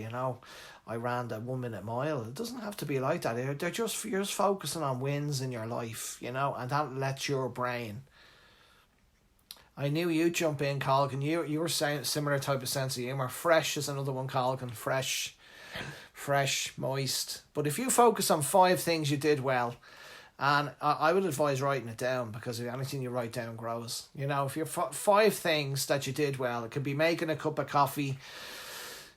I ran the 1 minute mile. It doesn't have to be like that. You're just focusing on wins in your life, and that lets your brain. I knew you'd jump in, Colgan. You were saying similar type of sense of humour. Fresh is another one, Colgan. Fresh, moist. But if you focus on 5 things you did well, and I would advise writing it down, because anything you write down grows. If you're 5 things that you did well, it could be making a cup of coffee,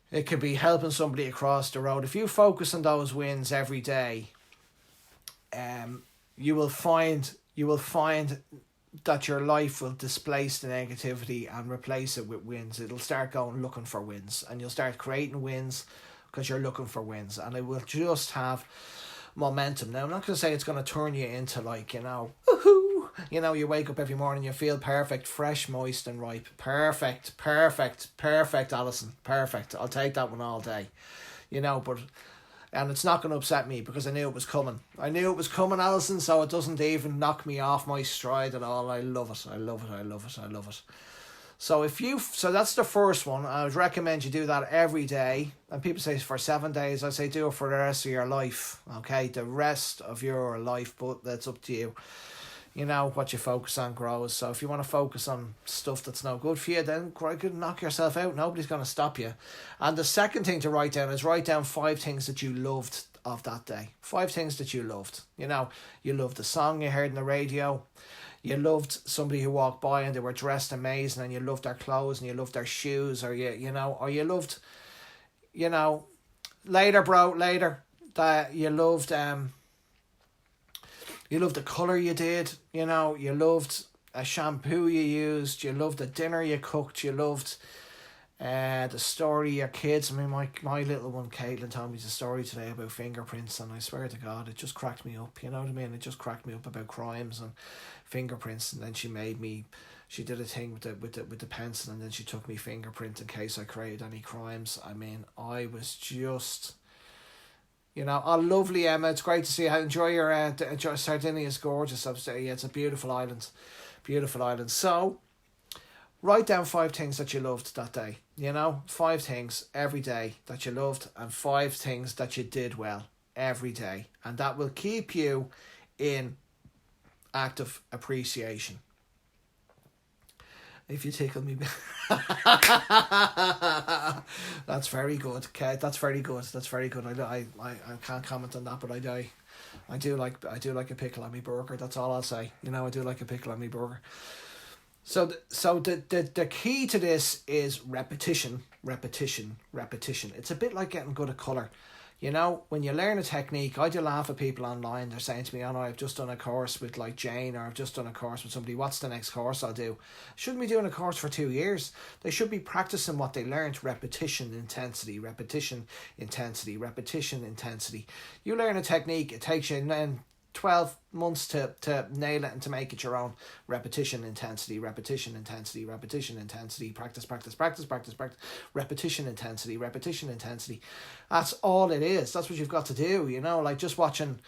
it could be helping somebody across the road. If you focus on those wins every day, you will find that your life will displace the negativity and replace it with wins. It'll start going looking for wins, and you'll start creating wins because you're looking for wins, and it will just have momentum. Now, I'm not going to say it's going to turn you into woohoo. You wake up every morning, you feel perfect, fresh, moist and ripe. Perfect, Alison. Perfect. I'll take that one all day. And it's not going to upset me, because I knew it was coming. Alison, so it doesn't even knock me off my stride at all. I love it. So that's the first one. I would recommend you do that every day. And people say for 7 days. I say do it for the rest of your life. Okay, the rest of your life, but that's up to you. What you focus on grows. So if you want to focus on stuff that's no good for you, then knock yourself out. Nobody's going to stop you. And the second thing to write down is write down 5 things that you loved of that day. 5 things that you loved. You loved the song you heard on the radio. you loved somebody who walked by and they were dressed amazing, and you loved their clothes and you loved their shoes, or or you loved, later, that you loved the colour you did, you loved a shampoo you used, you loved the dinner you cooked, you loved the story of your kids. I mean, my little one, Caitlin, told me the story today about fingerprints, and I swear to God, it just cracked me up, you know what I mean? It just cracked me up about crimes and fingerprints, and then she did a thing with the pencil, and then she took me fingerprint in case I created any crimes. I mean, I was just... oh, lovely, Emma. It's great to see you. Enjoy your Sardinia is gorgeous. Yeah, it's a beautiful island. Beautiful island. So, write down 5 things that you loved that day. 5 things every day that you loved, and 5 things that you did well every day. And that will keep you in active appreciation. If you tickle me... That's very good, okay. That's very good. I can't comment on that, but I do like a pickle on my burger. That's all I'll say. I do like a pickle on my burger. So the key to this is repetition. It's a bit like getting good at colour. When you learn a technique, I do laugh at people online. They're saying to me, I've just done a course with like Jane, or I've just done a course with somebody. What's the next course I'll do? Shouldn't be doing a course for 2 years. They should be practicing what they learned. Repetition, intensity. You learn a technique, it takes you 12 months to nail it and to make it your own. Repetition, intensity. Practice. Repetition, intensity. That's all it is. That's what you've got to do, like just watching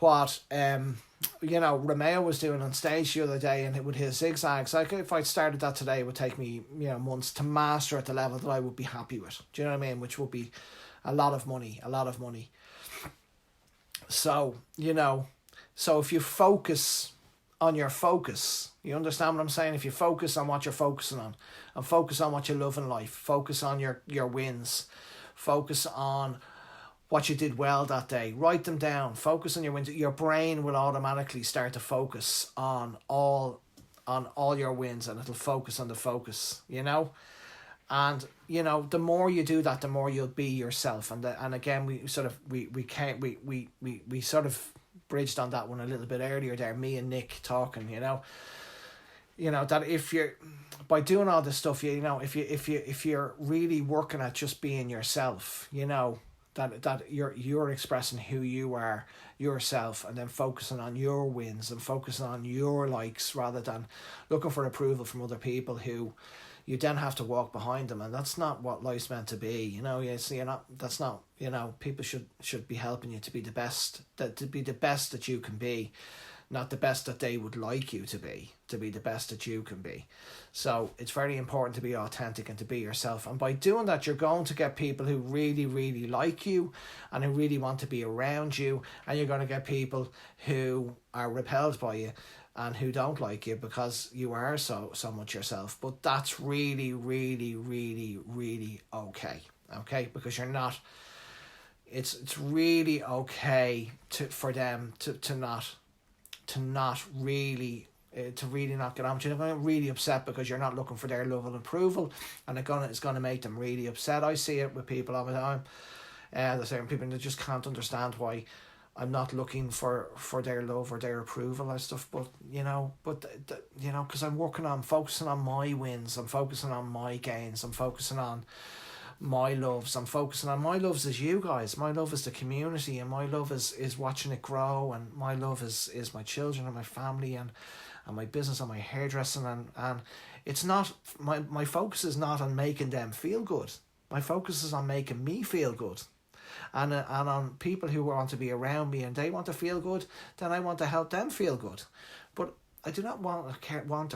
what Romeo was doing on stage the other day, and it with his zigzags. Like, if I started that today, it would take me months to master at the level that I would be happy with. Do you know what I mean? Which would be a lot of money. So, so if you focus on your focus, you understand what I'm saying? If you focus on what you're focusing on, and focus on what you love in life, focus on your wins, focus on what you did well that day, write them down, focus on your wins, your brain will automatically start to focus on all your wins, and it'll focus on the focus, And the more you do that, the more you'll be yourself. And again, we sort of bridged on that one a little bit earlier there. Me and Nick talking, that if you're, by doing all this stuff, if you're really working at just being yourself, that you're expressing who you are, yourself, and then focusing on your wins and focusing on your likes, rather than looking for approval from other people who you then have to walk behind them, and that's not what life's meant to be. People should be helping you to be the best that you can be, not the best that they would like you to be the best that you can be. So it's very important to be authentic and to be yourself, and by doing that, you're going to get people who really, really like you and who really want to be around you, and you're going to get people who are repelled by you and who don't like you because you are so much yourself. But that's really, really, really, really okay. Okay, because you're not. It's really okay for them to not really not get on. You're not really upset because you're not looking for their love and approval, and it's gonna make them really upset. I see it with people all the time. There's certain people that just can't understand why I'm not looking for their love or their approval and stuff, but because I'm focusing on my wins, I'm focusing on my gains, I'm focusing on my loves, my loves is you guys, my love is the community, and my love is watching it grow, and my love is my children and my family and my business and my hairdressing, and it's not, my focus is not on making them feel good, my focus is on making me feel good. And on people who want to be around me and they want to feel good, then I want to help them feel good. But I do not want or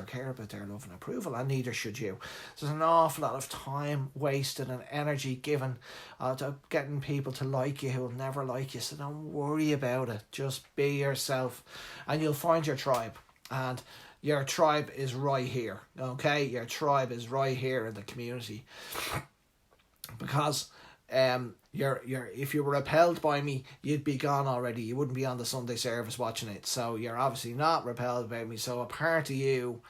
care about their love and approval, and neither should you. There's an awful lot of time wasted and energy given to getting people to like you who will never like you. So don't worry about it. Just be yourself, and you'll find your tribe. And your tribe is right here. Okay, your tribe is right here in the community, because you're if you were repelled by me, you'd be gone already. You wouldn't be on the Sunday service watching it. So you're obviously not repelled by me. So a part of you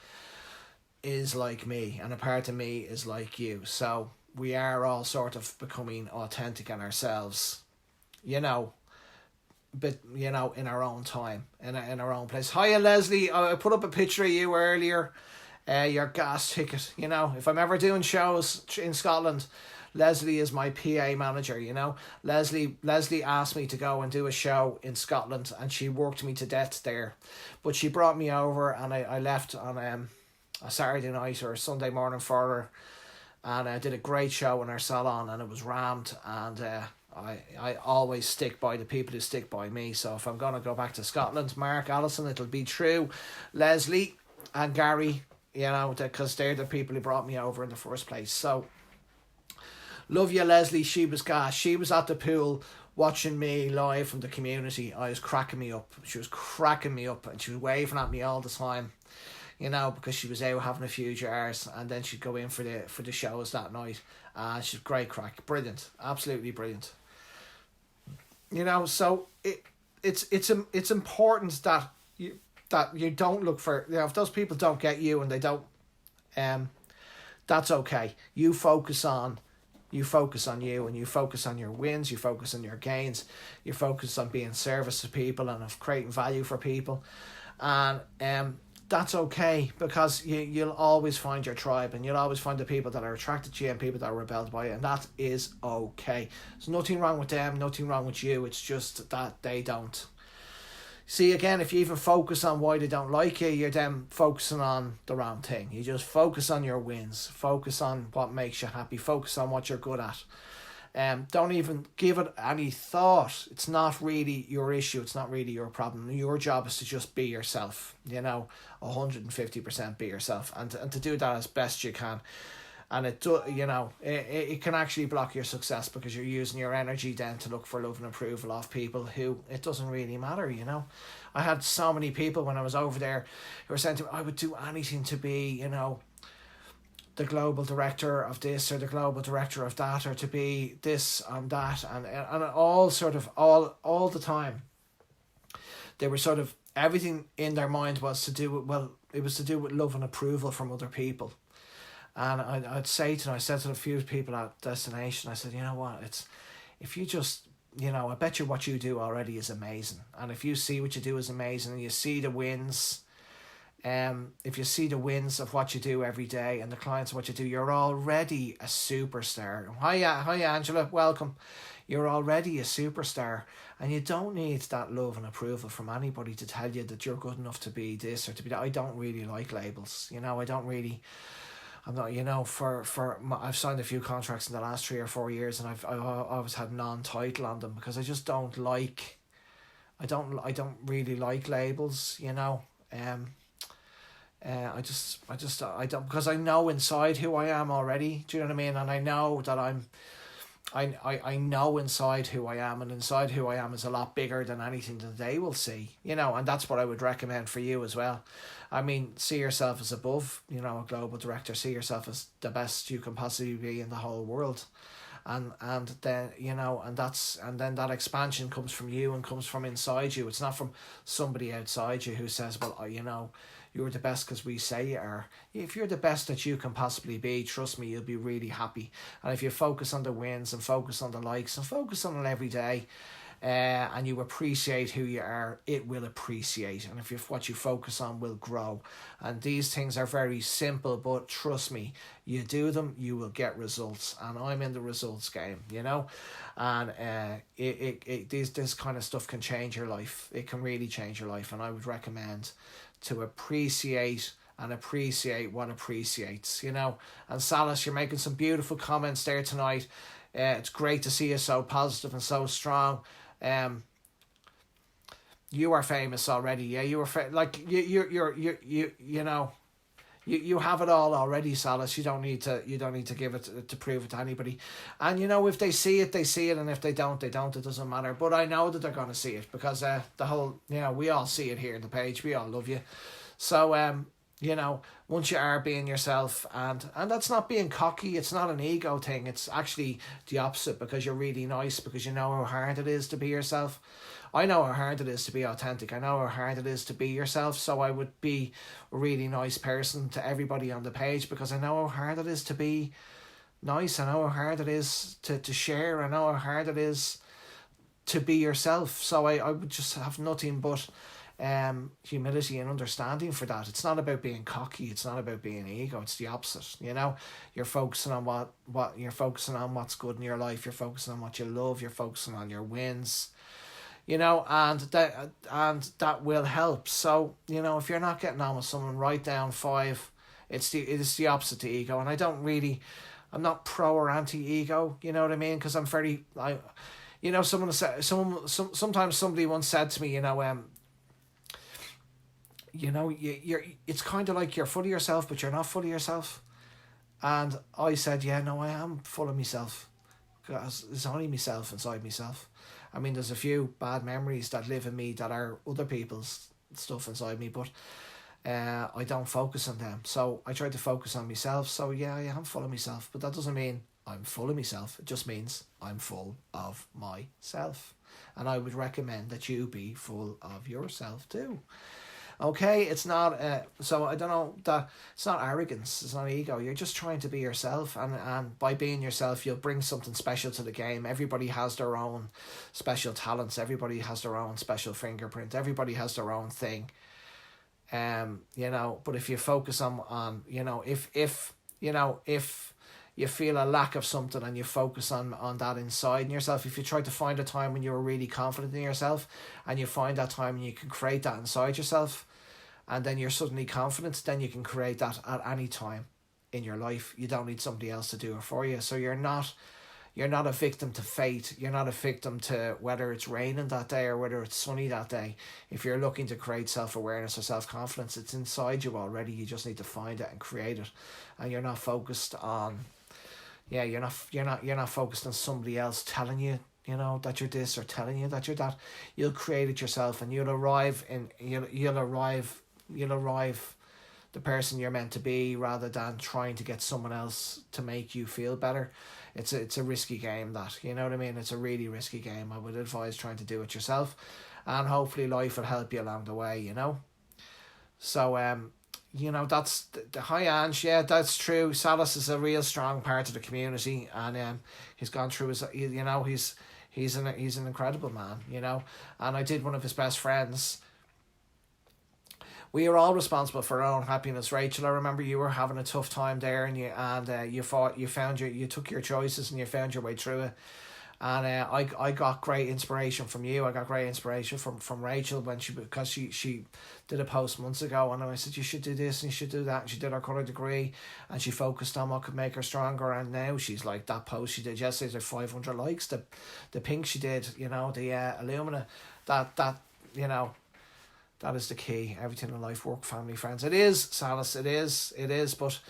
is like me, and a part of me is like you. So we are all sort of becoming authentic in ourselves, but in our own time, in our own place. Hiya, Leslie. I put up a picture of you earlier. Your gas ticket. If I'm ever doing shows in Scotland, Leslie is my PA manager. Leslie asked me to go and do a show in Scotland, and she worked me to death there, but she brought me over, and I left on a Saturday night or a Sunday morning for her, and I did a great show in her salon, and it was rammed, and I always stick by the people who stick by me. So if I'm going to go back to Scotland, Mark, Alison, it'll be true, Leslie and Gary, because they're the people who brought me over in the first place. So love you, Leslie. She was gas. She was at the pool watching me live from the community. I was cracking me up. She was cracking me up, and she was waving at me all the time, because she was out having a few jars, and then she'd go in for the shows that night. She's great crack, brilliant, absolutely brilliant. So it's important that you don't look for, if those people don't get you and they don't, that's okay. You focus on you, and you focus on your wins, you focus on your gains, you focus on being service to people and of creating value for people, and that's okay, because you'll always find your tribe, and you'll always find the people that are attracted to you and people that are repelled by you, and that is okay. There's nothing wrong with them, nothing wrong with you. It's just that they don't. See, again, if you even focus on why they don't like you, you're then focusing on the wrong thing. You just focus on your wins, focus on what makes you happy, focus on what you're good at. Don't even give it any thought. It's not really your issue. It's not really your problem. Your job is to just be yourself, 150% be yourself, and to do that as best you can. And it can actually block your success, because you're using your energy then to look for love and approval of people who it doesn't really matter. I had so many people when I was over there who were saying to me, I would do anything to be, the global director of this or the global director of that, or to be this and that, and all the time they were sort of, everything in their mind was to do with, it was to do with love and approval from other people. And I said to a few people at destination, I said, what, if you just, I bet you what you do already is amazing, and if you see what you do is amazing, and you see the wins, if you see the wins of what you do every day and the clients of what you do, you're already a superstar. Hi Angela, welcome. You're already a superstar, and you don't need that love and approval from anybody to tell you that you're good enough to be this or to be that. I don't really like labels, I'm not, I've signed a few contracts in the last 3 or 4 years, and I've always had non-title on them, because I just don't like, I don't really like labels, I don't, because I know inside who I am already. Do you know what I mean? And I know that I know inside who I am, and inside who I am is a lot bigger than anything that they will see, and that's what I would recommend for you as well. I mean, see yourself as above, a global director. See yourself as the best you can possibly be in the whole world. And then, and then that expansion comes from you and comes from inside you. It's not from somebody outside you who says, well, you're the best because we say you are. If you're the best that you can possibly be, trust me, you'll be really happy. And if you focus on the wins and focus on the likes and focus on it every day, and you appreciate who you are, it will appreciate. And if what you focus on will grow. And these things are very simple, but trust me, you do them, you will get results. And I'm in the results game, and this kind of stuff can change your life. It can really change your life. And I would recommend to appreciate what appreciates, And Salas, you're making some beautiful comments there tonight. It's great to see you so positive and so strong. You are famous already. Yeah, you were you have it all already, Salas. You don't need to give it to prove it to anybody. And if they see it, they see it, and if they don't, they don't. It doesn't matter. But I know that they're gonna see it, because the whole, we all see it here in the page. We all love you. So you know, once you are being yourself, and that's not being cocky, it's not an ego thing, it's actually the opposite, because you're really nice, because you know how hard it is to be yourself. I know how hard it is to be authentic. I know how hard it is to be yourself. So I would be a really nice person to everybody on the page, because I know how hard it is to be nice. I know how hard it is to share. I know how hard it is to be yourself. So I would just have nothing but humility and understanding for that. It's not about being cocky, it's not about being ego, it's the opposite. You know, you're focusing on what you're focusing on, what's good in your life, you're focusing on what you love, you're focusing on your wins, you know, and that will help. So, you know, if you're not getting on with someone, write down 5. It's the opposite to ego. And I'm not pro or anti ego, you know what I mean, because I'm very, you know, sometimes somebody once said to me, you know, you're it's kind of like you're full of yourself, but you're not full of yourself. And I said, yeah, no, I am full of myself, because it's only myself inside myself. I mean, there's a few bad memories that live in me that are other people's stuff inside me, but I don't focus on them. So I try to focus on myself. So yeah, I am full of myself, but that doesn't mean I'm full of myself. It just means I'm full of myself. And I would recommend that you be full of yourself too. Okay, it's not so I don't know, that it's not arrogance, it's not ego. You're just trying to be yourself, and by being yourself you'll bring something special to the game. Everybody has their own special talents, everybody has their own special fingerprint, everybody has their own thing. You know, but if you focus on you know, if you feel a lack of something and you focus on that inside in yourself, if you try to find a time when you were really confident in yourself and you find that time and you can create that inside yourself, and then you're suddenly confident, then you can create that at any time in your life. You don't need somebody else to do it for you. So you're not a victim to fate. You're not a victim to whether it's raining that day or whether it's sunny that day. If you're looking to create self-awareness or self-confidence, it's inside you already. You just need to find it and create it. And you're not focused on, you're not focused on somebody else telling you, you know, that you're this or telling you that you're that. You'll create it yourself, and you'll arrive the person you're meant to be, rather than trying to get someone else to make you feel better. It's a risky game, that, you know what I mean? It's a really risky game. I would advise trying to do it yourself, and hopefully life will help you along the way, you know. So you know, that's the hi Ange, yeah, that's true. Salas is a real strong part of the community, and he's gone through his, you know, he's an incredible man, you know. And I did one of his best friends. We are all responsible for our own happiness, Rachel. I remember you were having a tough time there, and you took your choices and you found your way through it. And I got great inspiration from you. I got great inspiration from Rachel because she did a post months ago, and I said you should do this and you should do that. And she did her colour degree, and she focused on what could make her stronger. And now she's like, that post she did yesterday's like 500 likes. The pink she did, you know, the Illumina, that you know. That is the key. Everything in life, work, family, friends. It is, Salas, it is. But,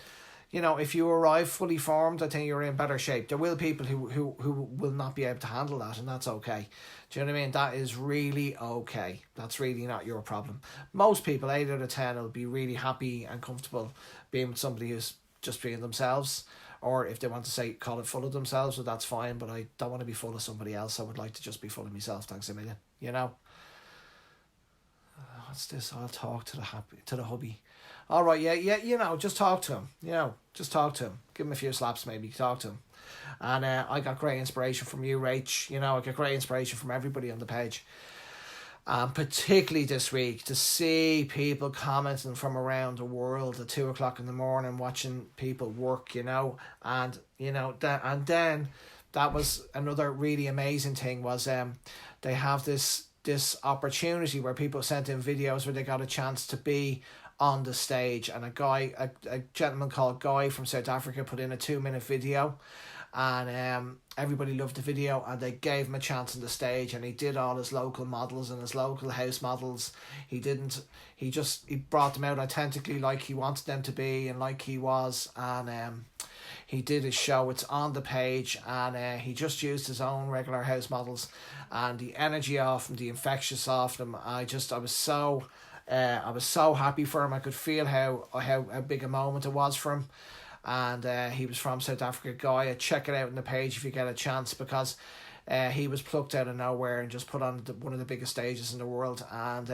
you know, if you arrive fully formed, I think you're in better shape. There will people who will not be able to handle that, and that's okay. Do you know what I mean? That is really okay. That's really not your problem. Most people, 8 out of 10, will be really happy and comfortable being with somebody who's just being themselves. Or if they want to call it full of themselves, well, that's fine. But I don't want to be full of somebody else. I would like to just be full of myself. Thanks a million. You know? What's this? I'll talk to the hubby. All right, yeah, you know, just talk to him. You know, just talk to him. Give him a few slaps, maybe. Talk to him. And I got great inspiration from you, Rach. You know, I got great inspiration from everybody on the page. Particularly this week, to see people commenting from around the world at 2:00 in the morning, watching people work, you know, and you know then that was another really amazing thing was they have this opportunity where people sent in videos where they got a chance to be on the stage, and a gentleman called Guy from South Africa put in a 2-minute video, and everybody loved the video, and they gave him a chance on the stage, and he did all his local models and his local house models. He brought them out authentically like he wanted them to be and like he was, and he did his show. It's on the page, and he just used his own regular house models, and the energy off him, the infectious off them. I was so I was so happy for him. I could feel how big a moment it was for him. And he was from South Africa. Guy, check it out on the page if you get a chance, because he was plucked out of nowhere and just put on one of the biggest stages in the world. And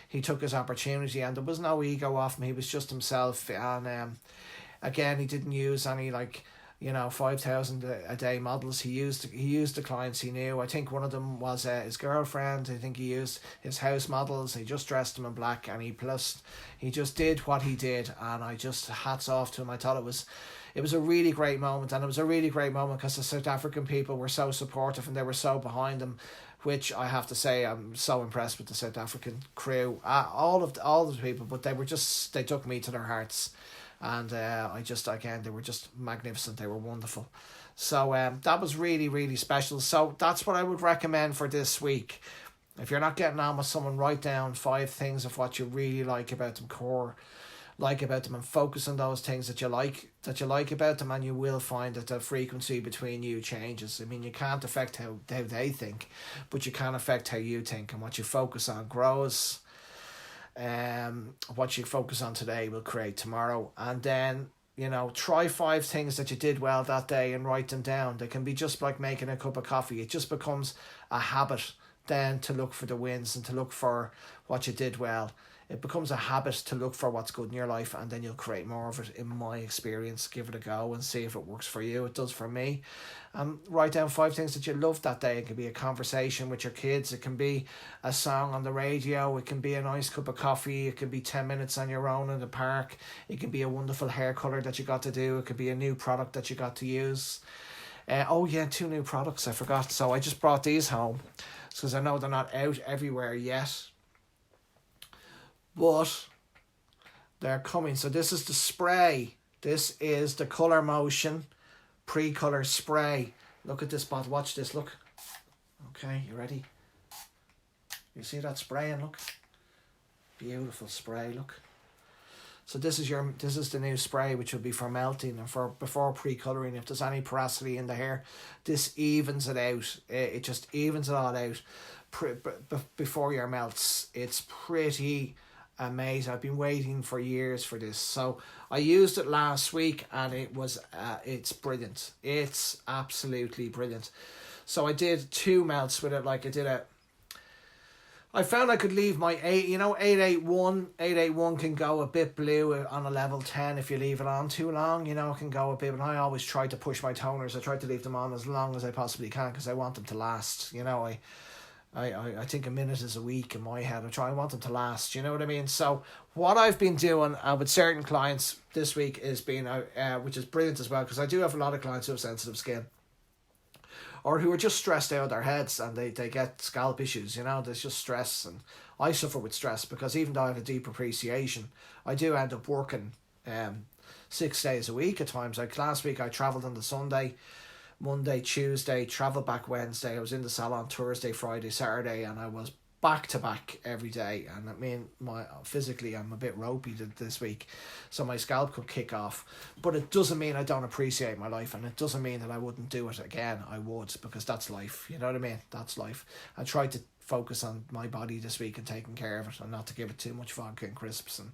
he took his opportunity, and there was no ego off him. He was just himself. And again, he didn't use any 5,000 a day models. He used the clients he knew. I think one of them was his girlfriend. I think he used his house models. He just dressed them in black, and he just did what he did, and I just hats off to him. I thought it was a really great moment, and it was a really great moment because the South African people were so supportive and they were so behind him, which I have to say I'm so impressed with the South African crew, all the people, but they took me to their hearts. And they were just magnificent. They were wonderful. So that was really, really special. So that's what I would recommend for this week. If you're not getting on with someone, write down 5 things of what you really like about them, and focus on those things that you like about them, and you will find that the frequency between you changes. I mean, you can't affect how they think, but you can affect how you think, and what you focus on grows. What you focus on today will create tomorrow. And then, try 5 things that you did well that day and write them down. They can be just like making a cup of coffee. It just becomes a habit then to look for the wins and to look for what you did well. It becomes a habit to look for what's good in your life, and then you'll create more of it, in my experience. Give it a go and see if it works for you. It does for me. Write down 5 things that you loved that day. It can be a conversation with your kids. It can be a song on the radio. It can be a nice cup of coffee. It can be 10 minutes on your own in the park. It can be a wonderful hair colour that you got to do. It could be a new product that you got to use. 2 new products, I forgot. So I just brought these home because I know they're not out everywhere yet, but they're coming. So this is the spray. This is the Colour Motion pre-colour spray. Look at this bottle. Watch this. Look. Okay, you ready? You see that spraying? Look. Beautiful spray. Look. So this is the new spray, which will be for melting and for before pre-colouring. If there's any porosity in the hair, this evens it out. It just evens it all out before your melts. It's pretty amazing. I've been waiting for years for this. So I used it last week, and it's brilliant. It's absolutely brilliant. So I did 2 melts with it. I found I could leave my 881 can go a bit blue on a level 10 if you leave it on too long. It can go a bit, but I always try to push my toners. I try to leave them on as long as I possibly can because I want them to last. I think a minute is a week in my head. I want them to last, you know what I mean? So what I've been doing with certain clients this week is being which is brilliant as well, because I do have a lot of clients who have sensitive skin, or who are just stressed out of their heads, and they get scalp issues. There's just stress, and I suffer with stress because even though I have a deep appreciation, I do end up working 6 days a week at times. Like last week I travelled on the Sunday, Monday, Tuesday, travelled back Wednesday. I was in the salon Thursday, Friday, Saturday, and I was back to back every day. And I mean, physically I'm a bit ropey this week, so my scalp could kick off. But it doesn't mean I don't appreciate my life, and it doesn't mean that I wouldn't do it again. I would, because that's life. You know what I mean? That's life. I tried to focus on my body this week and taking care of it, and not to give it too much vodka and crisps. And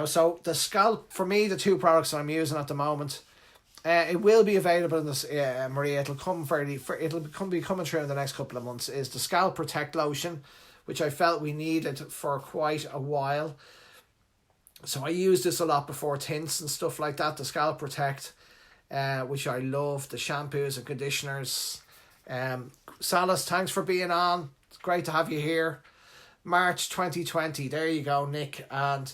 so the scalp, for me, the 2 products I'm using at the moment. It will be available in this, Maria. It'll be coming through in the next couple of months. Is the Scalp Protect lotion, which I felt we needed for quite a while. So I use this a lot before tints and stuff like that. The Scalp Protect, which I love. The shampoos and conditioners. Salas, thanks for being on. It's great to have you here. March 2020. There you go, Nick. And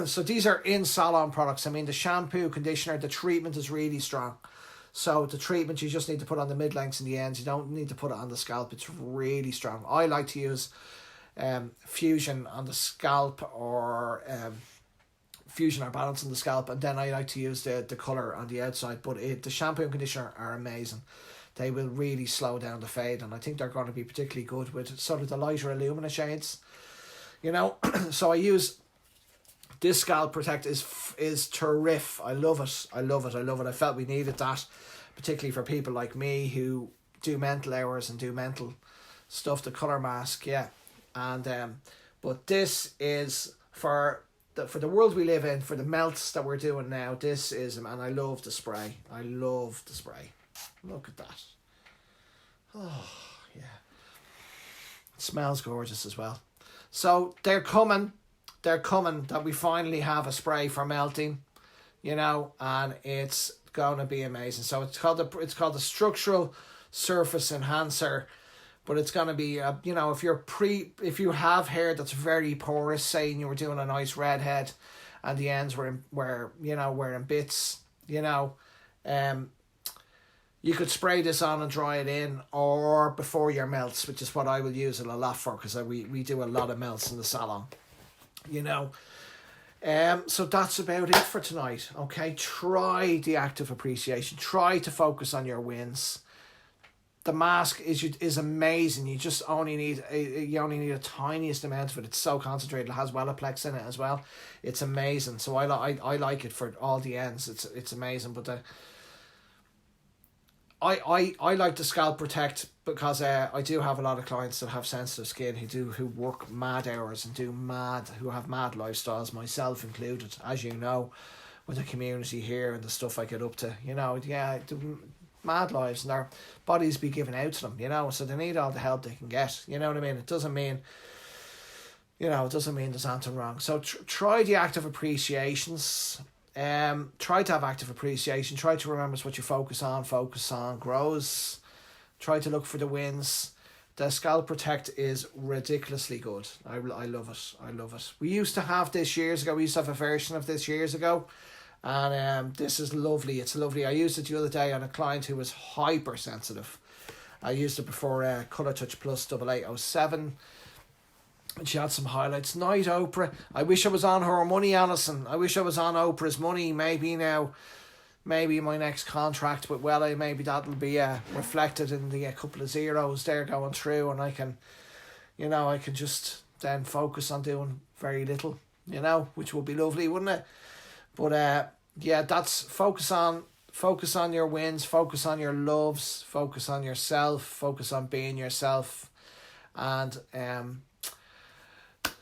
so these are in salon products. I mean, the shampoo, conditioner, the treatment is really strong. So the treatment, you just need to put on the mid-lengths and the ends. You don't need to put it on the scalp. It's really strong. I like to use Fusion on the scalp, or Fusion or Balance on the scalp, and then I like to use the colour on the outside. But the shampoo and conditioner are amazing. They will really slow down the fade, and I think they're going to be particularly good with sort of the lighter Illumina shades. So I use... This Scalp Protect is terrific. I love it. I felt we needed that, particularly for people like me who do mental hours and do mental stuff. The colour mask, yeah. And But this is for the world we live in, for the melts that we're doing now. This is, and I love the spray. I love the spray. Look at that. Oh, yeah. It smells gorgeous as well. So they're coming that we finally have a spray for melting, you know, and it's going to be amazing. So it's called the structural surface enhancer, but it's going to be you know, if you have hair that's very porous, say you were doing a nice redhead and the ends were in bits, you know, you could spray this on and dry it in, or before your melts, which is what I will use it a lot for, because we do a lot of melts in the salon, you know. So that's about it for tonight. Okay, try the active appreciation. Try to focus on your wins. The mask is amazing. You just only need a tiniest amount of it. It's so concentrated. It has Wellaplex in it as well. It's amazing. So I like it for all the ends. It's amazing. But I like the Scalp Protect because I do have a lot of clients that have sensitive skin who work mad hours and who have mad lifestyles, myself included, as you know, with the community here and the stuff I get up to, you know, mad lives, and their bodies be given out to them, you know, so they need all the help they can get, you know what I mean? It doesn't mean there's anything wrong. So try the active appreciations. Try to have active appreciation. Try to remember what you focus on grows. Try to look for the wins. The Scalp Protect is ridiculously good. I love it. We used to have this years ago. We used to have a version of this years ago, and this is lovely. It's lovely. I used it the other day on a client who was hypersensitive. I used it before Colour Touch Plus 8807. And she had some highlights. Night Oprah. I wish I was on her money, Alison. I wish I was on Oprah's money. Maybe my next contract with Wella, maybe that'll be reflected in the couple of zeros there going through, and I can just then focus on doing very little, you know, which would be lovely, wouldn't it? But that's focus on your wins, focus on your loves, focus on yourself, focus on being yourself, and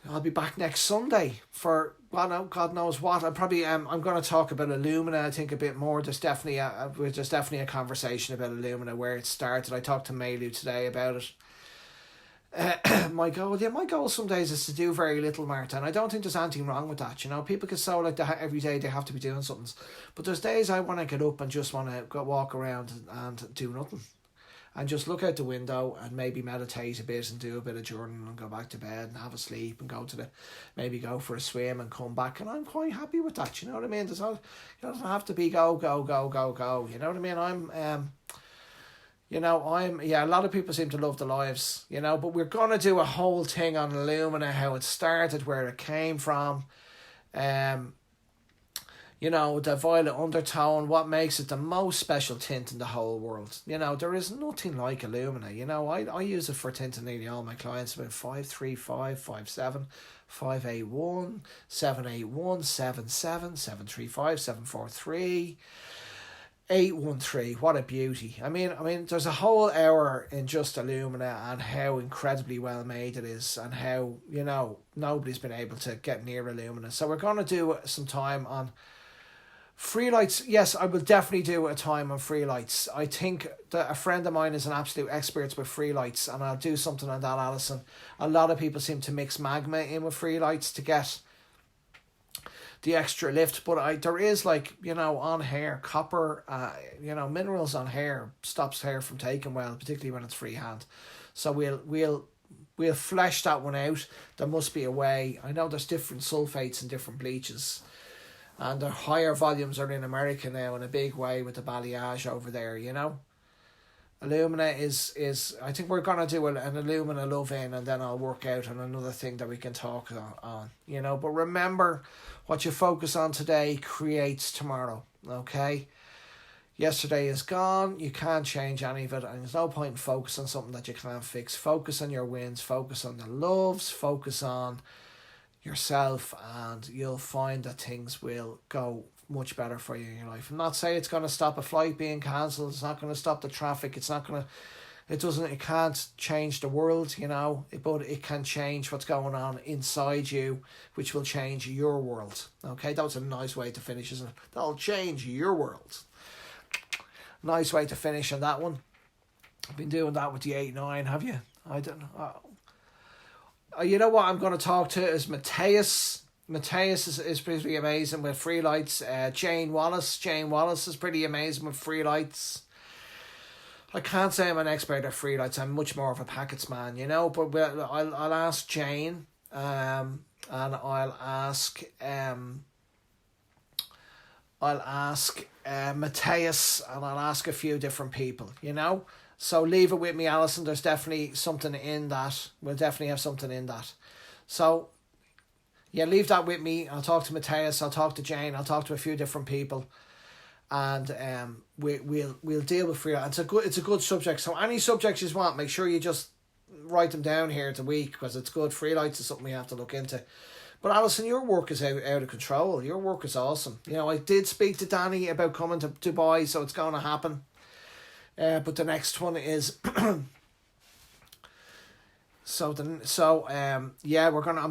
I'll be back next Sunday for God knows what. I'm probably I'm going to talk about Illumina. I think a bit more. There's definitely a conversation about Illumina, where it started. I talked to Mailu today about it. My goal some days is to do very little, Martha, and I don't think there's anything wrong with that. You know, people can say like that every day they have to be doing something, but there's days I want to get up and just want to go walk around and do nothing. And just look out the window and maybe meditate a bit and do a bit of journaling and go back to bed and have a sleep and maybe go for a swim and come back. And I'm quite happy with that, you know what I mean? It doesn't have to be go, you know what I mean? A lot of people seem to love the lives, you know, but we're going to do a whole thing on Illumina, how it started, where it came from, you know, the violet undertone, what makes it the most special tint in the whole world. You know, there is nothing like Illumina. You know, I use it for tinting nearly all my clients, about 535, 57, 581, 781, 77, 735, 743, 813. What a beauty. I mean, there's a whole hour in just Illumina and how incredibly well made it is, and how, you know, nobody's been able to get near Illumina. So we're going to do some time on free lights. Yes, I will definitely do a time on free lights. I think that a friend of mine is an absolute expert with free lights, and I'll do something on that, Alison. A lot of people seem to mix magma in with free lights to get the extra lift, but there is, like, you know, on hair, copper, minerals on hair stops hair from taking well, particularly when it's freehand. So we'll flesh that one out. There must be a way. I know there's different sulfates and different bleaches, and the higher volumes are in America now in a big way with the balayage over there, you know. Illumina is I think we're going to do an Illumina love-in, and then I'll work out on another thing that we can talk on, you know. But remember, what you focus on today creates tomorrow, okay? Yesterday is gone. You can't change any of it, and there's no point in focusing on something that you can't fix. Focus on your wins, focus on the loves, focus on yourself, and you'll find that things will go much better for you in your life. I'm not saying it's going to stop a flight being cancelled. It's not going to stop the traffic. It's not going to It can't change the world, you know, but it can change what's going on inside you, which will change your world. Okay, that was a nice way to finish, isn't it? That'll change your world. Nice way to finish on that one. I've been doing that with the 8-9, have you? I don't know. You know what I'm going to talk to is Matthias. Matthias is pretty amazing with free lights. Jane Wallace is pretty amazing with free lights. I can't say I'm an expert at free lights. I'm much more of a packets man, you know. But I'll ask Jane, and I'll ask Matthias, and I'll ask a few different people, you know. So leave it with me, Alison. There's definitely something in that. We'll definitely have something in that. So yeah, leave that with me. I'll talk to Matthias. I'll talk to Jane. I'll talk to a few different people. And we'll deal with free. It's a good subject. So any subjects you want, make sure you just write them down here the week, because it's good. Free lights is something we have to look into. But Alison, your work is out of control. Your work is awesome. You know, I did speak to Danny about coming to Dubai, so it's going to happen. But the next one is I'm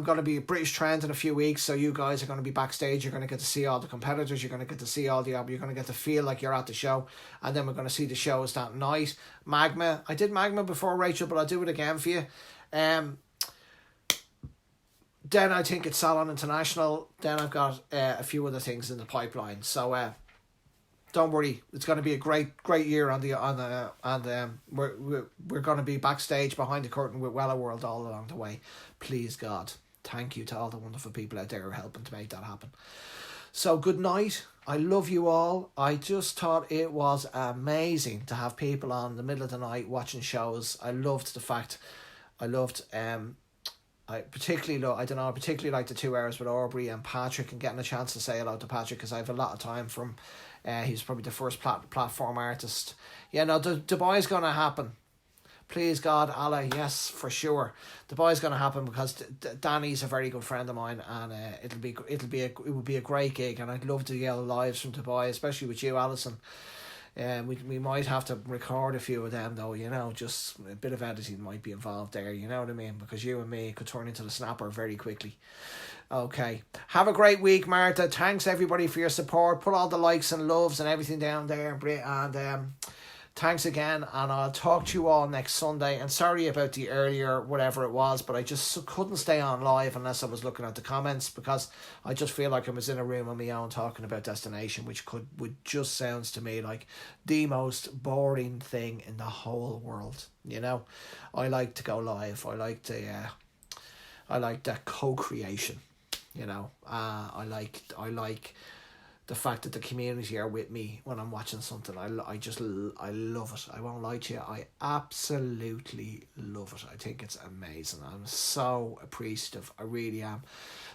gonna be British Trend in a few weeks, so you guys are gonna be backstage. You're gonna get to see all the competitors. You're gonna get to see you're gonna get to feel like you're at the show, and then we're gonna see the shows that night. Magma, I did Magma before, Rachel, but I'll do it again for you. Then I think it's Salon International. Then I've got a few other things in the pipeline. So don't worry, it's going to be a great year we're going to be backstage behind the curtain with Wella World all along the way. Please God, thank you to all the wonderful people out there who are helping to make that happen. So good night. I love you all. I just thought it was amazing to have people on in the middle of the night watching shows. I particularly like the 2 hours with Aubrey and Patrick, and getting a chance to say hello to Patrick, because I have a lot of time from. He's probably the first platform artist. Yeah, no, Dubai's going to happen. Please God, Allah, yes, for sure. Dubai's going to happen, because Danny's a very good friend of mine, and it would be a great gig, and I'd love to get lives from Dubai, especially with you, Alison. We might have to record a few of them though, you know, just a bit of editing might be involved there, you know what I mean, because you and me could turn into the snapper very quickly. Okay, have a great week, Martha. Thanks everybody for your support. Put all the likes and loves and everything down there, and thanks again, and I'll talk to you all next Sunday. And sorry about the earlier whatever it was, but I just couldn't stay on live unless I was looking at the comments, because I just feel like I was in a room on my own talking about Destination, which would just sounds to me like the most boring thing in the whole world. You know, I like to go live. I like that co-creation. You know, I like the fact that the community are with me when I'm watching something. I love it. I won't lie to you. I absolutely love it. I think it's amazing. I'm so appreciative. I really am.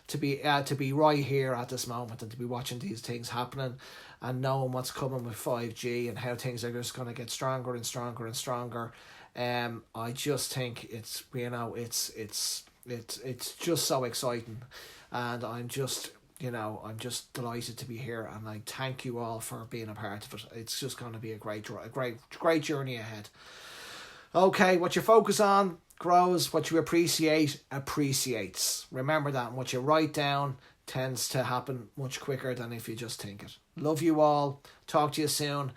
To be right here at this moment, and to be watching these things happening, and knowing what's coming with 5G and how things are just going to get stronger and stronger and stronger. I just think it's, you know, it's just so exciting, and I'm just delighted to be here, and I thank you all for being a part of it. It's just going to be a great journey ahead. Okay, what you focus on grows, what you appreciate appreciates. Remember that, and what you write down tends to happen much quicker than if you just think it. Love you all. Talk to you soon.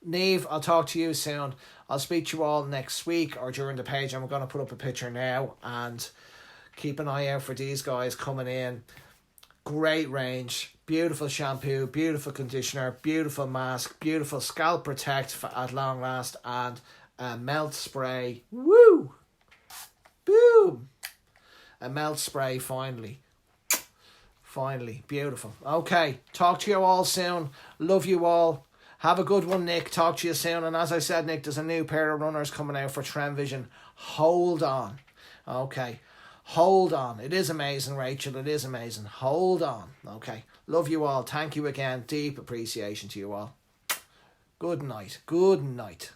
Neve, I'll talk to you soon. I'll speak to you all next week or during the page. I'm going to put up a picture now, and keep an eye out for these guys coming in. Great range, beautiful shampoo, beautiful conditioner, beautiful mask, beautiful scalp protect at long last, and a melt spray. Woo! Boom! A melt spray finally. Beautiful. Okay, talk to you all soon. Love you all. Have a good one, Nick. Talk to you soon. And as I said, Nick, there's a new pair of runners coming out for Trend Vision. Hold on. Okay. Hold on. It is amazing, Rachel. It is amazing. Hold on. Okay. Love you all. Thank you again. Deep appreciation to you all. Good night. Good night.